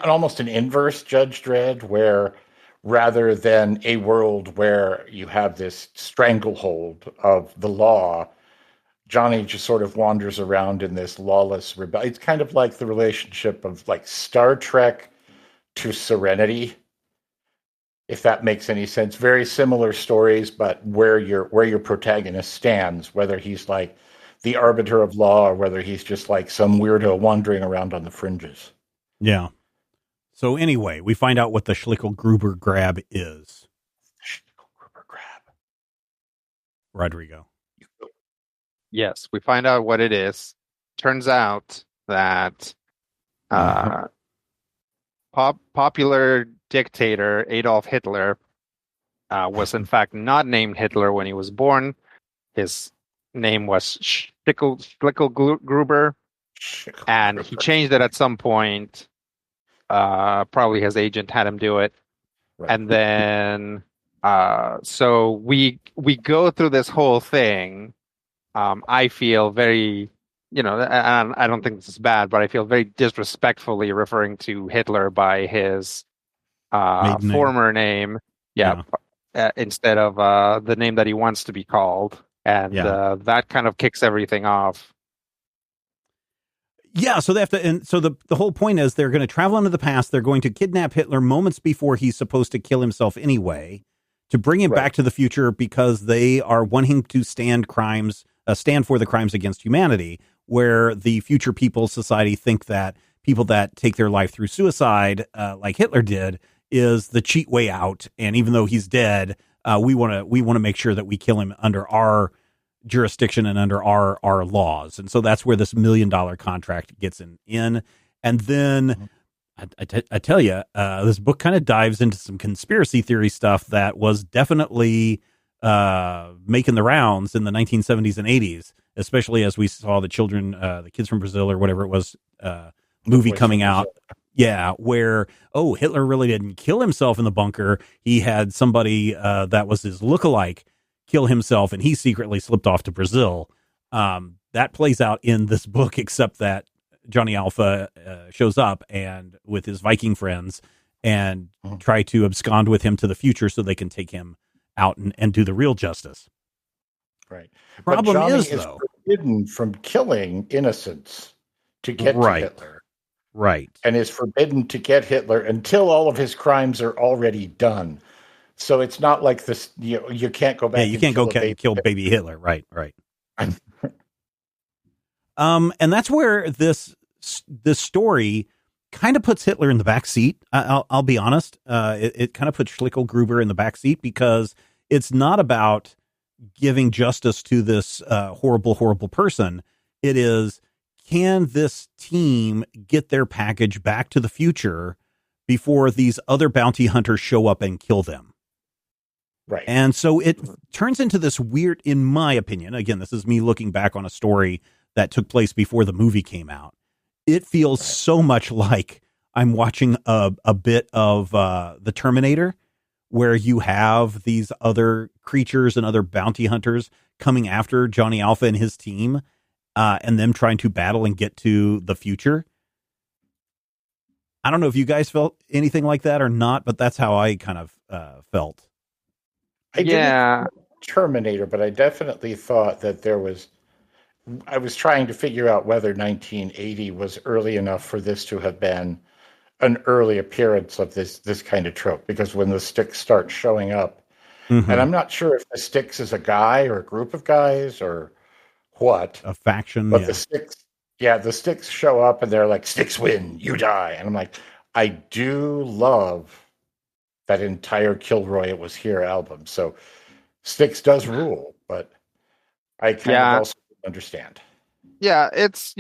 B: almost an inverse Judge Dredd, where rather than a world where you have this stranglehold of the law, Johnny just sort of wanders around in this lawless rebellion. It's kind of like the relationship of like Star Trek to Serenity, if that makes any sense. Very similar stories, but where your protagonist stands, whether he's like the arbiter of law or whether he's just like some weirdo wandering around on the fringes.
D: Yeah. So anyway, we find out what the Schicklgruber Grab is.
B: Schicklgruber Grab.
D: Rodrigo.
C: Yes, we find out what it is. Turns out that popular dictator Adolf Hitler was in fact not named Hitler when he was born. His name was Schicklgruber, and he changed it at some point. Probably his agent had him do it, right. And then so we go through this whole thing. I feel very, I don't think this is bad, but I feel very disrespectfully referring to Hitler by his former name, instead of the name that he wants to be called. And that kind of kicks everything off.
D: Yeah, so they have to, and so the whole point is they're going to travel into the past. They're going to kidnap Hitler moments before he's supposed to kill himself anyway, to bring him back to the future because they are wanting to stand for the crimes against humanity, where the future people's society think that people that take their life through suicide, like Hitler did, is the cheat way out. And even though he's dead, we want to make sure that we kill him under our jurisdiction and under our laws. And so that's where this $1 million contract gets in. And then I tell you, this book kind of dives into some conspiracy theory stuff that was definitely making the rounds in the 1970s and 80s, especially as we saw the kids from Brazil or whatever it was, movie coming out. Yeah, where, Hitler really didn't kill himself in the bunker. He had somebody that was his lookalike kill himself, and he secretly slipped off to Brazil. That plays out in this book, except that Johnny Alpha shows up and with his Viking friends and try to abscond with him to the future so they can take him out and do the real justice.
B: Right.
D: Problem
B: but Johnny
D: is, though,
B: forbidden from killing innocents to get to Hitler.
D: Right.
B: And is forbidden to get Hitler until all of his crimes are already done. So it's not like this, you can't go back.
D: Yeah, you can't go kill baby Hitler. Right. And that's where this story kind of puts Hitler in the back seat. I'll be honest. It kind of puts Schicklgruber in the back seat because it's not about giving justice to this horrible, horrible person. It is can this team get their package back to the future before these other bounty hunters show up and kill them?
B: Right.
D: And so it turns into this weird, in my opinion, again, this is me looking back on a story that took place before the movie came out. It feels so much like I'm watching a bit of The Terminator, where you have these other creatures and other bounty hunters coming after Johnny Alpha and his team, and them trying to battle and get to the future. I don't know if you guys felt anything like that or not, but that's how I kind of felt.
B: I didn't Terminator, but I definitely thought that I was trying to figure out whether 1980 was early enough for this to have been an early appearance of this kind of trope, because when the Sticks start showing up, and I'm not sure if the Sticks is a guy or a group of guys or what.
D: A faction,
B: but the Sticks show up and they're like, Sticks win, you die. And I'm like, I do love that entire Kilroy It Was Here album. So Sticks does rule, but I kind of also understand.
C: Yeah, it's,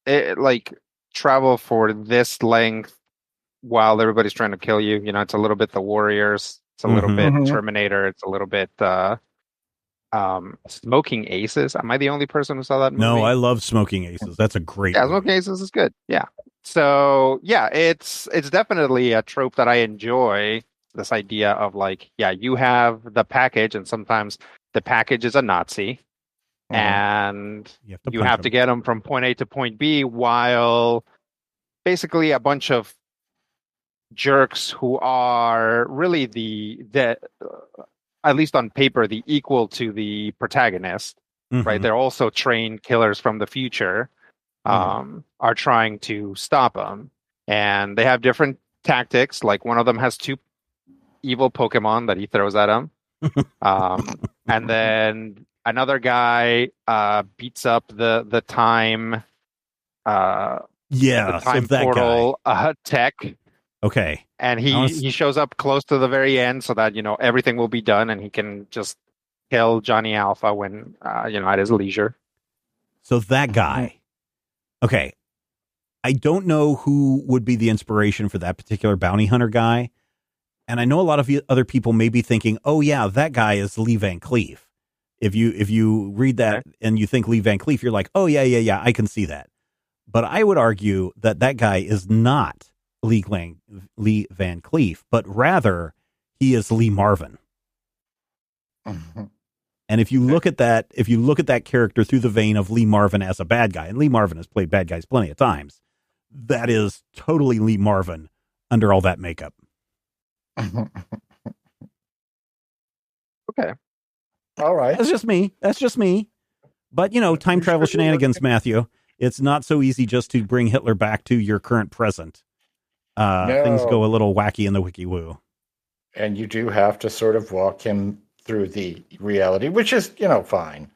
C: like travel for this length while everybody's trying to kill you. It's a little bit The Warriors. It's a little bit Terminator. It's a little bit Smoking Aces. Am I the only person who saw that movie?
D: No, I love Smoking Aces. That's a great movie.
C: Smoking Aces is good. Yeah. So yeah, it's definitely a trope that I enjoy. This idea of like, you have the package, and sometimes the package is a Nazi, and you have to get them from point A to point B, while basically a bunch of jerks who are really the at least on paper, the equal to the protagonist, right? They're also trained killers from the future, are trying to stop them, and they have different tactics. Like one of them has 2 evil Pokemon that he throws at him. And then another guy beats up the time portal tech.
D: Okay.
C: And he shows up close to the very end so that, everything will be done and he can just kill Johnny Alpha when, at his leisure.
D: So that guy. Okay. I don't know who would be the inspiration for that particular bounty hunter guy. And I know a lot of other people may be thinking, oh, yeah, that guy is Lee Van Cleef. If you read that and you think Lee Van Cleef, you're like, oh, yeah, I can see that. But I would argue that guy is not Lee Van Cleef, but rather he is Lee Marvin. And if you look at that character through the vein of Lee Marvin as a bad guy, and Lee Marvin has played bad guys plenty of times, that is totally Lee Marvin under all that makeup.
B: Okay. All right.
D: That's just me. But, time travel shenanigans, Matthew. It's not so easy just to bring Hitler back to your current present. No. Things go a little wacky in the wiki-woo.
B: And you do have to sort of walk him through the reality, which is, fine.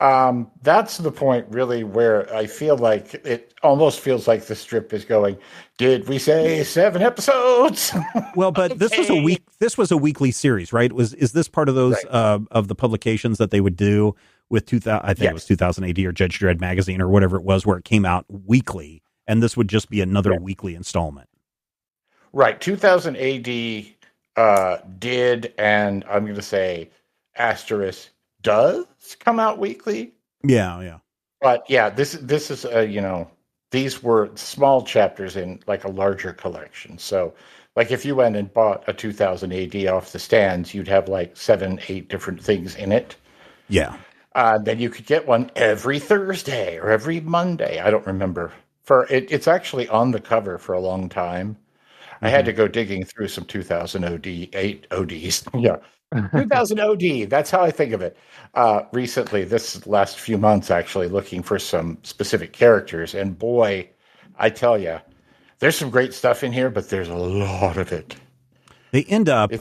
B: That's the point, really, where I feel like it almost feels like the strip is going, did we say 7 episodes?
D: Well, but okay. This was a weekly series, right? Is this part of those of the publications that they would do with 2000? I think it was 2000 AD or Judge Dredd magazine or whatever it was, where it came out weekly, and this would just be another weekly installment.
B: Right, 2000 AD did, and I'm going to say asterisk does come out weekly.
D: Yeah.
B: But yeah, this is these were small chapters in like a larger collection. So like if you went and bought a 2000 AD off the stands, you'd have like 7-8 different things in it.
D: Yeah.
B: Then you could get one every Thursday or every Monday. I don't remember. It's actually on the cover for a long time. I had to go digging through some 2000 ODs. Yeah. 2000 OD. That's how I think of it. Recently, this last few months, actually looking for some specific characters. And boy, I tell you, there's some great stuff in here, but there's a lot of it.
D: They end up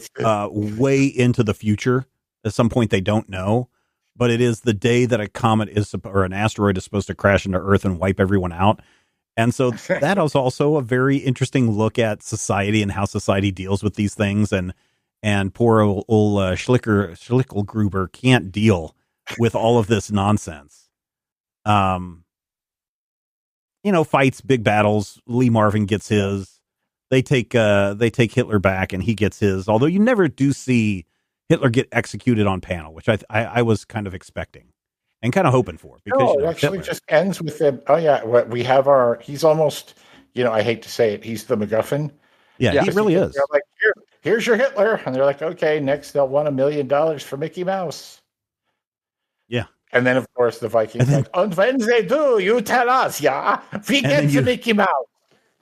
D: way into the future. At some point, they don't know. But it is the day that a comet or an asteroid is supposed to crash into Earth and wipe everyone out. And so that is also a very interesting look at society and how society deals with these things. And poor old Schicklgruber can't deal with all of this nonsense. fights, big battles. Lee Marvin gets his. They take Hitler back, and he gets his. Although you never do see Hitler get executed on panel, which I was kind of expecting and kind of hoping for. Because
B: it actually Hitler just ends with them. Oh yeah, we have our. He's almost. I hate to say it. He's the MacGuffin.
D: Yeah, he really is.
B: They're like, here's your Hitler, and they're like, okay, next they'll want $1 million for Mickey Mouse.
D: Yeah.
B: And then, of course, the Vikings like, and when they do, you tell us, yeah? We get the Mickey Mouse.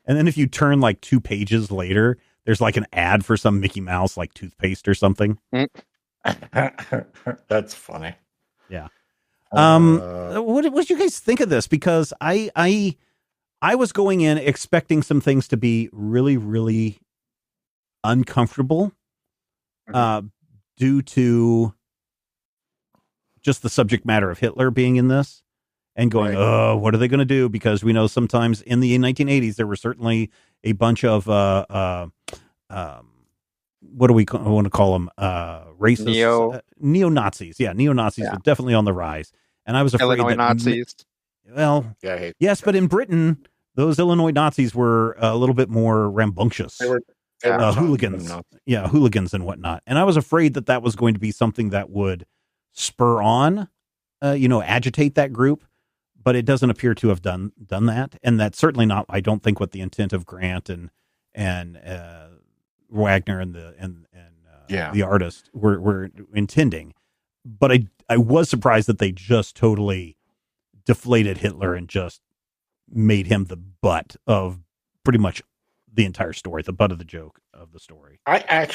D: And then if you turn like 2 pages later, there's like an ad for some Mickey Mouse like toothpaste or something.
B: That's funny.
D: Yeah. What did you guys think of this? Because I was going in expecting some things to be really, really uncomfortable due to just the subject matter of Hitler being in this and going, oh, what are they going to do? Because we know sometimes in the 1980s, there were certainly a bunch of, what do we want to call them? Racist neo-Nazis. Yeah. Neo-Nazis were definitely on the rise. And I was afraid
C: Illinois Nazis.
D: Yes, but in Britain, those Illinois Nazis were a little bit more rambunctious.
B: They were
D: hooligans. Yeah, hooligans and whatnot. And I was afraid that was going to be something that would spur on, agitate that group, but it doesn't appear to have done that. And that's certainly not, I don't think, what the intent of Grant and Wagner and the artist were intending. But I was surprised that they just totally deflated Hitler and just made him the butt of pretty much the entire story, the butt of the joke of the story.
B: I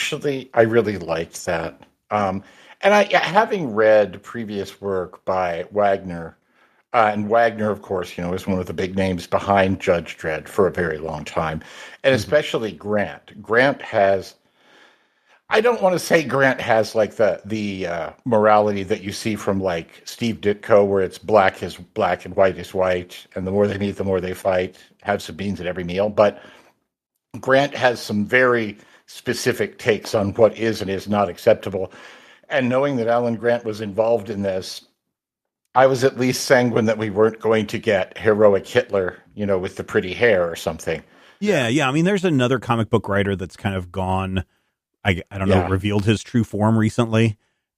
B: really liked that. And having read previous work by Wagner, and Wagner, of course, is one of the big names behind Judge Dredd for a very long time, and especially Grant. Grant has, I don't want to say Grant has like the morality that you see from like Steve Ditko, where it's black is black and white is white, and the more they meet, the more they fight. Have some beans at every meal, but Grant has some very specific takes on what is and is not acceptable. And knowing that Alan Grant was involved in this, I was at least sanguine that we weren't going to get heroic Hitler, with the pretty hair or something.
D: Yeah. I mean, there's another comic book writer that's kind of gone, I don't know, revealed his true form recently.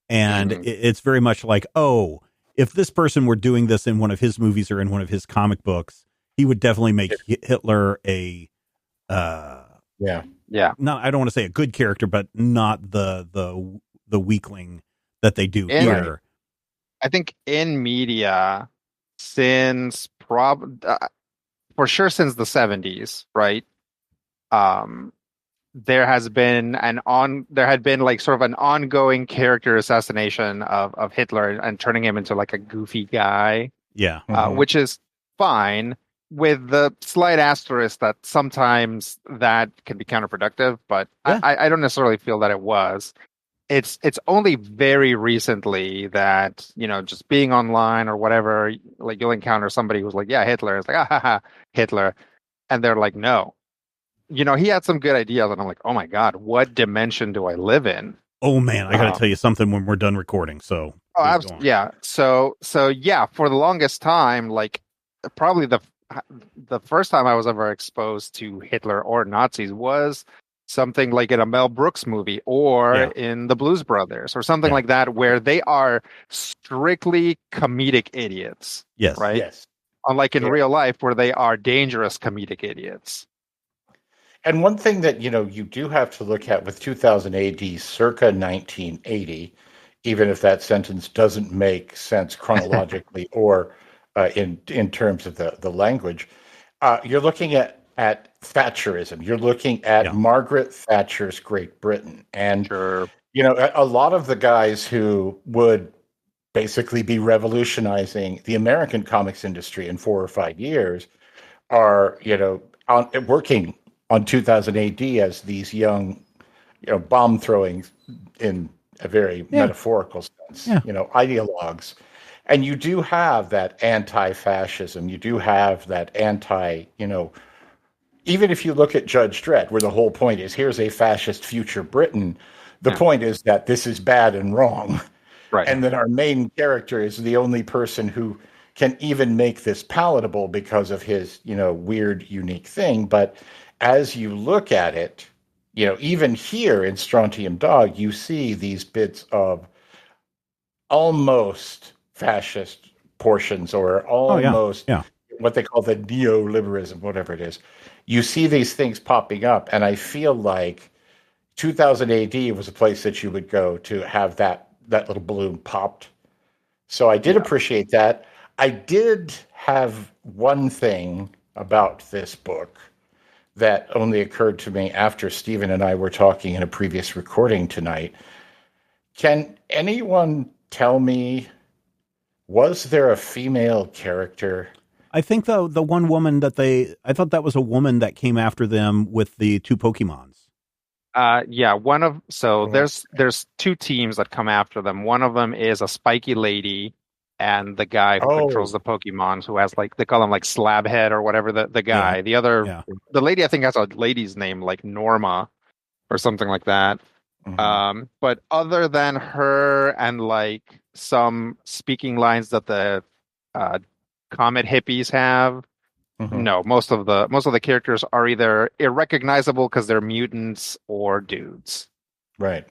D: And it's very much like, oh, if this person were doing this in one of his movies or in one of his comic books, he would definitely make Hitler a... not, I don't want to say a good character, but not the weakling that they do here.
C: I think in media, since for sure since the 70s, right? There had been like sort of an ongoing character assassination of Hitler and turning him into like a goofy guy.
D: Yeah.
C: Which is fine, with the slight asterisk that sometimes that can be counterproductive, but I don't necessarily feel that it was. It's only very recently that, just being online or whatever, like you'll encounter somebody who's like, yeah, Hitler. It's like, Hitler. And they're like, no. He had some good ideas, and I'm like, oh my God, what dimension do I live in?
D: Oh man, I got to tell you something when we're done recording. So,
C: yeah. So yeah, for the longest time, like probably the first time I was ever exposed to Hitler or Nazis was something like in a Mel Brooks movie or in the Blues Brothers or something like that, where they are strictly comedic idiots.
D: Yes.
C: Right.
B: Yes.
C: Unlike in real life, where they are dangerous comedic idiots.
B: And one thing that, you do have to look at with 2000 AD circa 1980, even if that sentence doesn't make sense chronologically or in terms of the language, you're looking at Thatcherism. You're looking at Margaret Thatcher's Great Britain. And, a lot of the guys who would basically be revolutionizing the American comics industry in 4 or 5 years are, working on 2000 AD as these young, bomb throwing in a very metaphorical sense, ideologues. And you do have that anti-fascism. You do have that even if you look at Judge Dredd, where the whole point is, here's a fascist future Britain, the point is that this is bad and wrong.
C: Right.
B: And that our main character is the only person who can even make this palatable because of his, weird, unique thing. But as you look at it, even here in Strontium Dog, you see these bits of almost fascist portions or almost what they call the neoliberalism, whatever it is. You see these things popping up, and I feel like 2000 AD was a place that you would go to have that little balloon popped. So I did appreciate that. I did have one thing about this book that only occurred to me after Stephen and I were talking in a previous recording tonight. Can anyone tell me, was there a female character?
D: I think the one woman I thought that was a woman that came after them with the two Pokemons.
C: There's two teams that come after them. One of them is a spiky lady and the guy who controls the Pokemon, who has they call him Slabhead or whatever, the guy.
D: Yeah.
C: The other, the lady, I think has a lady's name like Norma or something like that. Mm-hmm. But other than her and some speaking lines that the comet hippies have, no, most of the characters are either irrecognizable because they're mutants or dudes.
B: Right.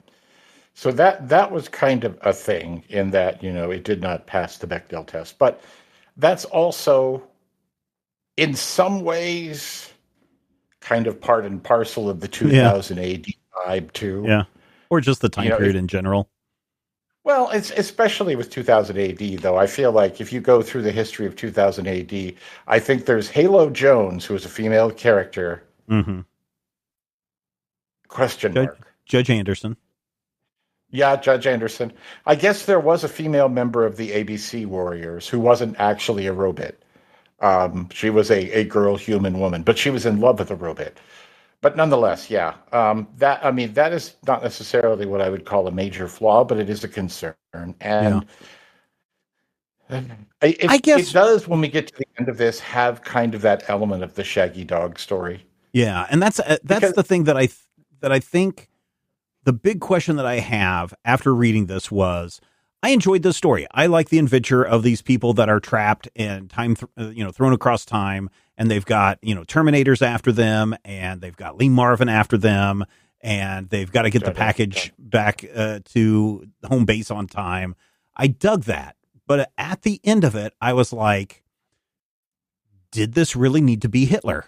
B: So that was kind of a thing in that, it did not pass the Bechdel test. But that's also, in some ways, kind of part and parcel of the 2000 AD vibe, too.
D: Yeah. Or just the time period in general.
B: Well, it's especially with 2000 AD, though. I feel like if you go through the history of 2000 AD, I think there's Halo Jones, who is a female character.
D: Mm-hmm.
B: Question mark.
D: Judge Anderson.
B: Yeah, Judge Anderson. I guess there was a female member of the ABC Warriors who wasn't actually a robot. She was a girl human woman, but she was in love with a robot. But nonetheless, that is not necessarily what I would call a major flaw, but it is a concern. And I guess it does, when we get to the end of this, have kind of that element of the Shaggy Dog story.
D: Yeah, and that's the thing that I think. The big question that I have after reading this was, I enjoyed this story. I like the adventure of these people that are trapped and thrown across time, and they've got, Terminators after them, and they've got Lee Marvin after them, and they've got to get the package back to home base on time. I dug that. But at the end of it, I was like, did this really need to be Hitler?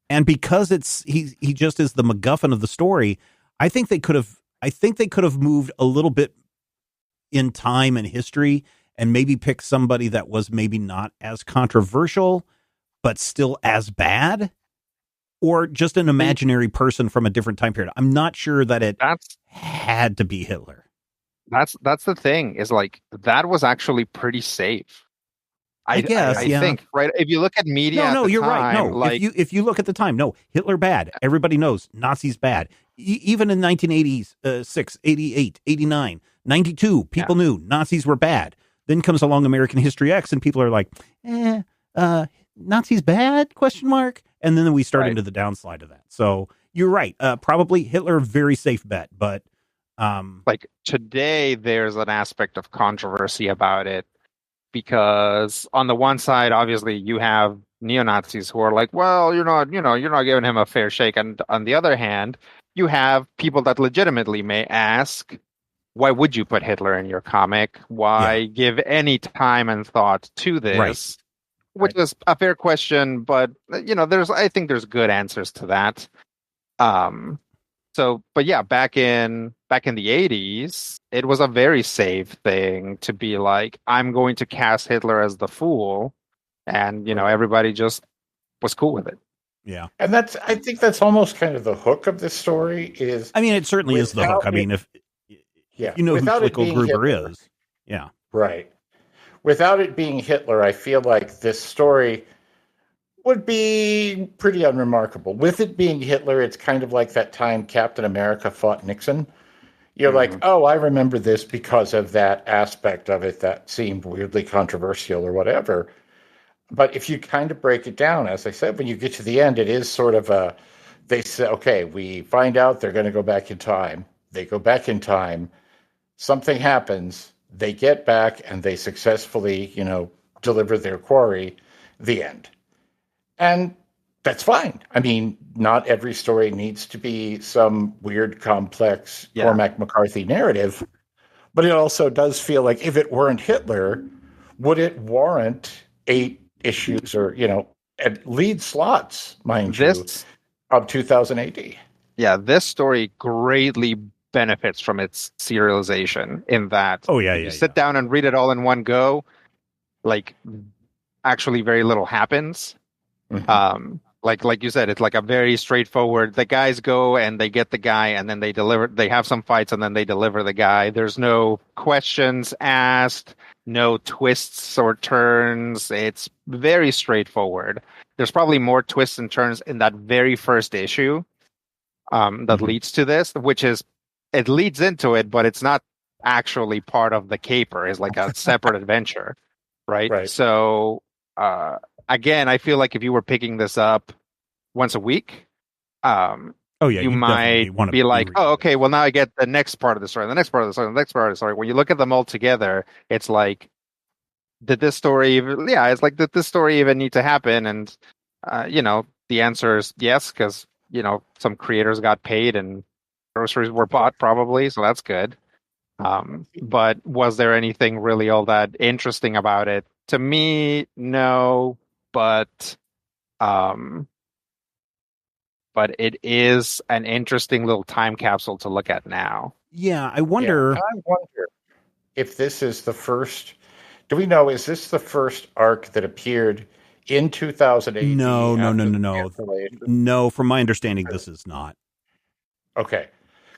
D: And because he just is the MacGuffin of the story, I think they could have moved a little bit in time and history and maybe picked somebody that was maybe not as controversial, but still as bad, or just an imaginary person from a different time period. I'm not sure that that's had to be Hitler.
C: That's the thing, is that was actually pretty safe. I think, right? If you look at media,
D: you're right. No, if you look at the time, no, Hitler bad. Everybody knows Nazis bad. Even in 1986, 88, 89, 92, people knew Nazis were bad. Then comes along American History X, and people are like, Nazis bad? ? And then we start into the downslide of that. So you're right. Probably Hitler, very safe bet, but
C: today there's an aspect of controversy about it. Because on the one side, obviously, you have neo-Nazis who are like, well, you're not giving him a fair shake. And on the other hand, you have people that legitimately may ask, why would you put Hitler in your comic? Why give any time and thought to this?
D: Right.
C: Which is a fair question, but I think there's good answers to that. Back in the 80s, it was a very safe thing to be like, I'm going to cast Hitler as the fool, and everybody just was cool with it.
D: Yeah,
B: and I think that's almost kind of the hook of this story.
D: It certainly is the hook. If you know who Schicklgruber is,
B: right. Without it being Hitler, I feel like this story would be pretty unremarkable. With it being Hitler, it's kind of like that time Captain America fought Nixon. You're like, oh, I remember this because of that aspect of it that seemed weirdly controversial or whatever. But if you kind of break it down, as I said, when you get to the end, it is sort of they say, okay, we find out they're going to go back in time. They go back in time. Something happens. They get back and they successfully, deliver their quarry. The end. And that's fine. I mean, not every story needs to be some weird, complex Cormac McCarthy narrative, but it also does feel like if it weren't Hitler, would it warrant 8 issues or, at lead slots, mind you, of 2000 AD?
C: Yeah, this story greatly benefits from its serialization in that you sit down and read it all in one go, like actually very little happens. Mm-hmm. Like you said, it's like a very straightforward, the guys go and they get the guy and then they have some fights and then they deliver the guy. There's no questions asked, no twists or turns. It's very straightforward. There's probably more twists and turns in that very first issue that leads to this, which is, it leads into it, but it's not actually part of the caper. It's like a separate adventure, right? So, again, I feel like if you were picking this up once a week, you might be like, oh, okay, well, now I get the next part of the story, the next part of the story, the next part of the story. When you look at them all together, it's like, did this story even need to happen? And, the answer is yes, because, some creators got paid and groceries were bought probably, so that's good. But was there anything really all that interesting about it? To me, no. But it is an interesting little time capsule to look at now.
D: Yeah, I wonder
B: if this is the first. Do we know? Is this the first arc that appeared in 2008?
D: No. No, from my understanding, this is not.
B: Okay.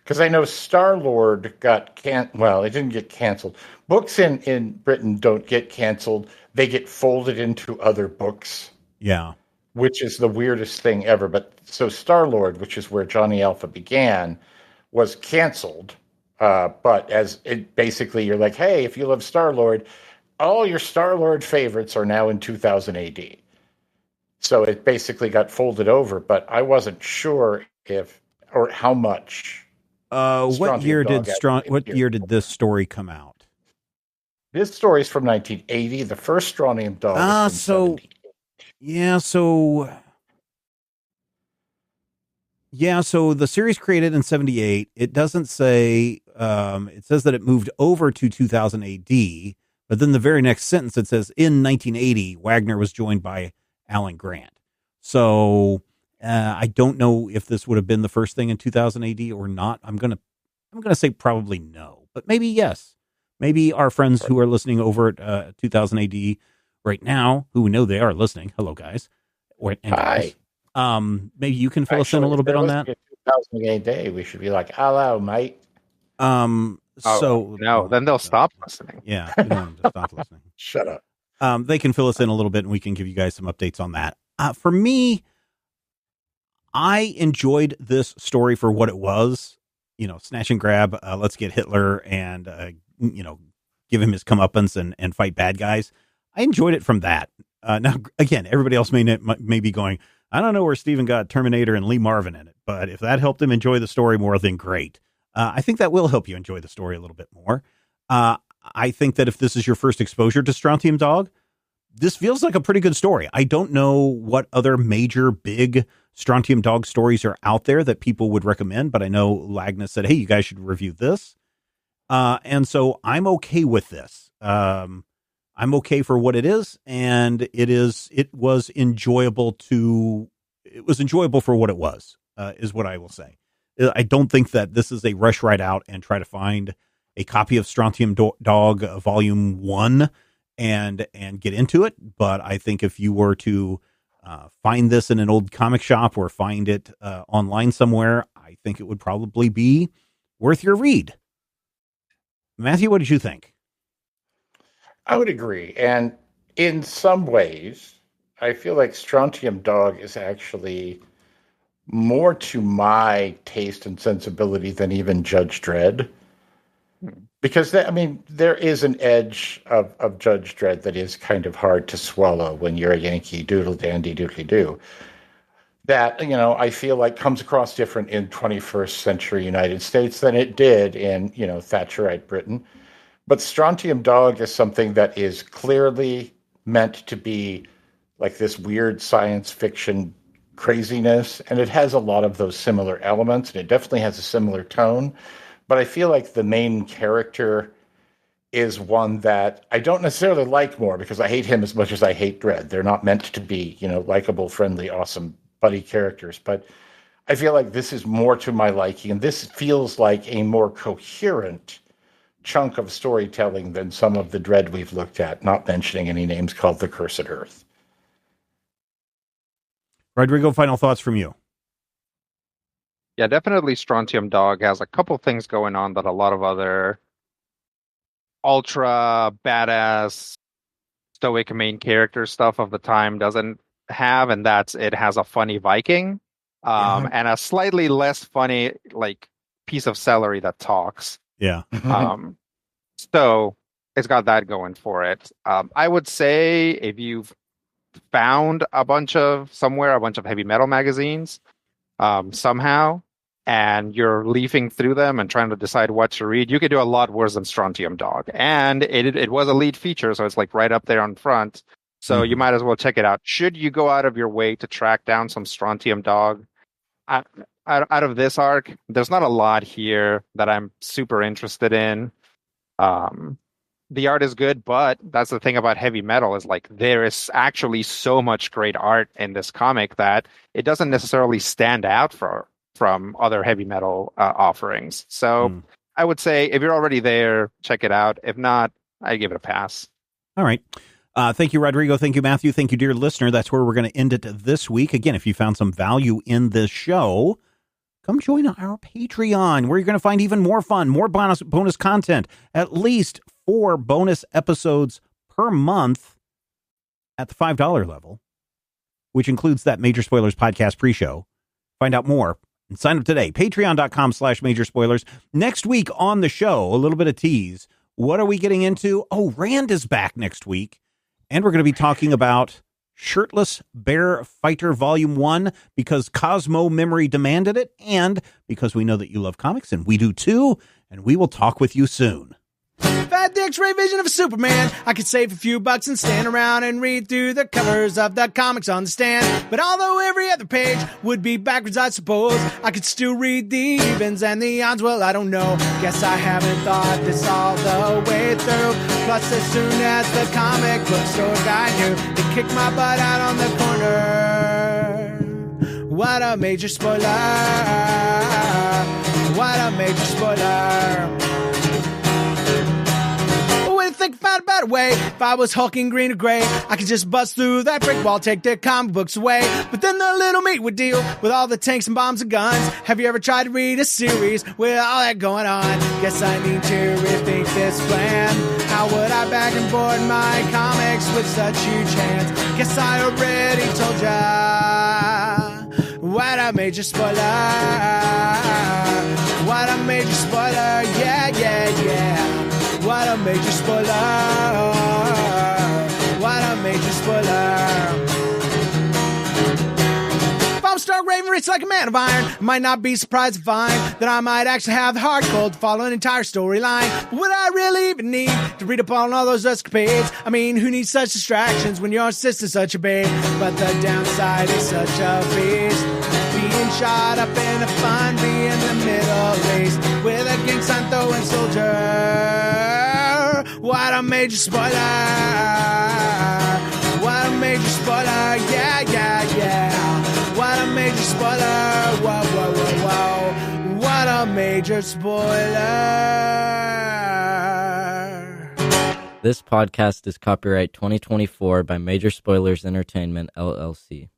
B: Because I know Star-Lord got it didn't get canceled. Books in Britain don't get canceled. They get folded into other books.
D: Yeah.
B: Which is the weirdest thing ever. But so Star-Lord, which is where Johnny Alpha began, was canceled. But as it basically, you're like, hey, if you love Star-Lord, all your Star-Lord favorites are now in 2000 AD. So it basically got folded over, but I wasn't sure or how much.
D: What year did this story come out?
B: This story is from 1980. The first Strontium Dogs. So
D: the series created in 78. It doesn't say. It says that it moved over to 2000 AD, but then the very next sentence it says in 1980 Wagner was joined by Alan Grant. So. I don't know if this would have been the first thing in 2000 AD or not. I'm gonna say probably no, but maybe yes. Maybe our friends who are listening over at 2000 AD right now, who we know they are listening. Hello, guys.
B: Hi.
D: Maybe you can fill us in a little bit on that.
B: 2000 AD, we should be like, hello, mate.
C: Then they'll stop listening.
D: Yeah, you don't want them to stop listening.
B: Shut up.
D: They can fill us in a little bit, and we can give you guys some updates on that. For me, I enjoyed this story for what it was, snatch and grab. Let's get Hitler and, give him his comeuppance and fight bad guys. I enjoyed it from that. Now, again, everybody else may be going, I don't know where Steven got Terminator and Lee Marvin in it, but if that helped him enjoy the story more, then great. I think that will help you enjoy the story a little bit more. I think that if this is your first exposure to Strontium Dog, this feels like a pretty good story. I don't know what other major big Strontium Dog stories are out there that people would recommend, but I know Lagna said, hey, you guys should review this. And so I'm okay with this. I'm okay for what it is. And it was enjoyable for what it was, is what I will say. I don't think that this is a rush right out and try to find a copy of Strontium Dog Volume 1 and get into it. But I think if you were to find this in an old comic shop or find it online somewhere, I think it would probably be worth your read. Matthew, what did you think?
B: I would agree. And in some ways, I feel like Strontium Dog is actually more to my taste and sensibility than even Judge Dredd. Because, there is an edge of Judge Dredd that is kind of hard to swallow when you're a Yankee Doodle Dandy Doodly Doo. That, I feel like comes across different in 21st century United States than it did in, Thatcherite Britain. But Strontium Dog is something that is clearly meant to be like this weird science fiction craziness, and it has a lot of those similar elements, and it definitely has a similar tone. But I feel like the main character is one that I don't necessarily like more because I hate him as much as I hate Dredd. They're not meant to be, likable, friendly, awesome buddy characters. But I feel like this is more to my liking, and this feels like a more coherent chunk of storytelling than some of the Dredd we've looked at, not mentioning any names called The Cursed Earth.
D: Rodrigo, final thoughts from you.
C: Yeah, definitely Strontium Dog has a couple things going on that a lot of other ultra badass stoic main character stuff of the time doesn't have, and that's it has a funny Viking and a slightly less funny like piece of celery that talks.
D: Yeah.
C: So it's got that going for it. I would say if you've found a bunch of heavy metal magazines somehow, and you're leafing through them and trying to decide what to read, you could do a lot worse than Strontium Dog. And it was a lead feature, so it's like right up there on front. So you might as well check it out. Should you go out of your way to track down some Strontium Dog, out of this arc, there's not a lot here that I'm super interested in. The art is good, but that's the thing about heavy metal is like there is actually so much great art in this comic that it doesn't necessarily stand out from other heavy metal offerings. So I would say if you're already there, check it out. If not, I give it a pass.
D: All right. Thank you, Rodrigo. Thank you, Matthew. Thank you, dear listener. That's where we're going to end it this week. Again, if you found some value in this show, come join our Patreon, where you're going to find even more fun, more bonus content, at least 4 bonus episodes per month at the $5 level, which includes that Major Spoilers podcast pre-show. Find out more and sign up today. Patreon.com/Major Spoilers. Next week on the show, a little bit of tease. What are we getting into? Oh, Rand is back next week. And we're going to be talking about Shirtless Bear Fighter Volume 1 because Cosmo Memory demanded it, and because we know that you love comics, and we do too, and we will talk with you soon.
E: If I had the X-ray vision of a Superman, I could save a few bucks and stand around and read through the covers of the comics on the stand. But although every other page would be backwards, I suppose, I could still read the evens and the odds. Well, I don't know. Guess I haven't thought this all the way through. Plus, as soon as the comic book store guy knew, they kicked my butt out on the corner. What a major spoiler. What a major spoiler. Think about a better way. If I was hulking green or gray, I could just bust through that brick wall, take their comic books away. But then the little meat would deal with all the tanks and bombs and guns. Have you ever tried to read a series with all that going on? Guess I need to rethink this plan. How would I bag and board my comics with such huge hands? Guess I already told ya. What a major spoiler. What a major spoiler. Yeah, yeah, yeah. What a major spoiler. What a major spoiler. If I'm Stark Raven, rich like a man of iron, I might not be surprised to find that I might actually have the heart cold to follow an entire storyline. But would I really even need to read up on all those escapades? I mean, who needs such distractions when your sister's such a babe? But the downside is such a beast. Being shot up in a fun, being the Middle East with a gang sign throwing soldier. What a major spoiler. What a major spoiler. Yeah, yeah, yeah. What a major spoiler. Whoa, whoa, whoa, whoa. What a major spoiler.
F: This podcast is copyright 2024 by Major Spoilers Entertainment, LLC.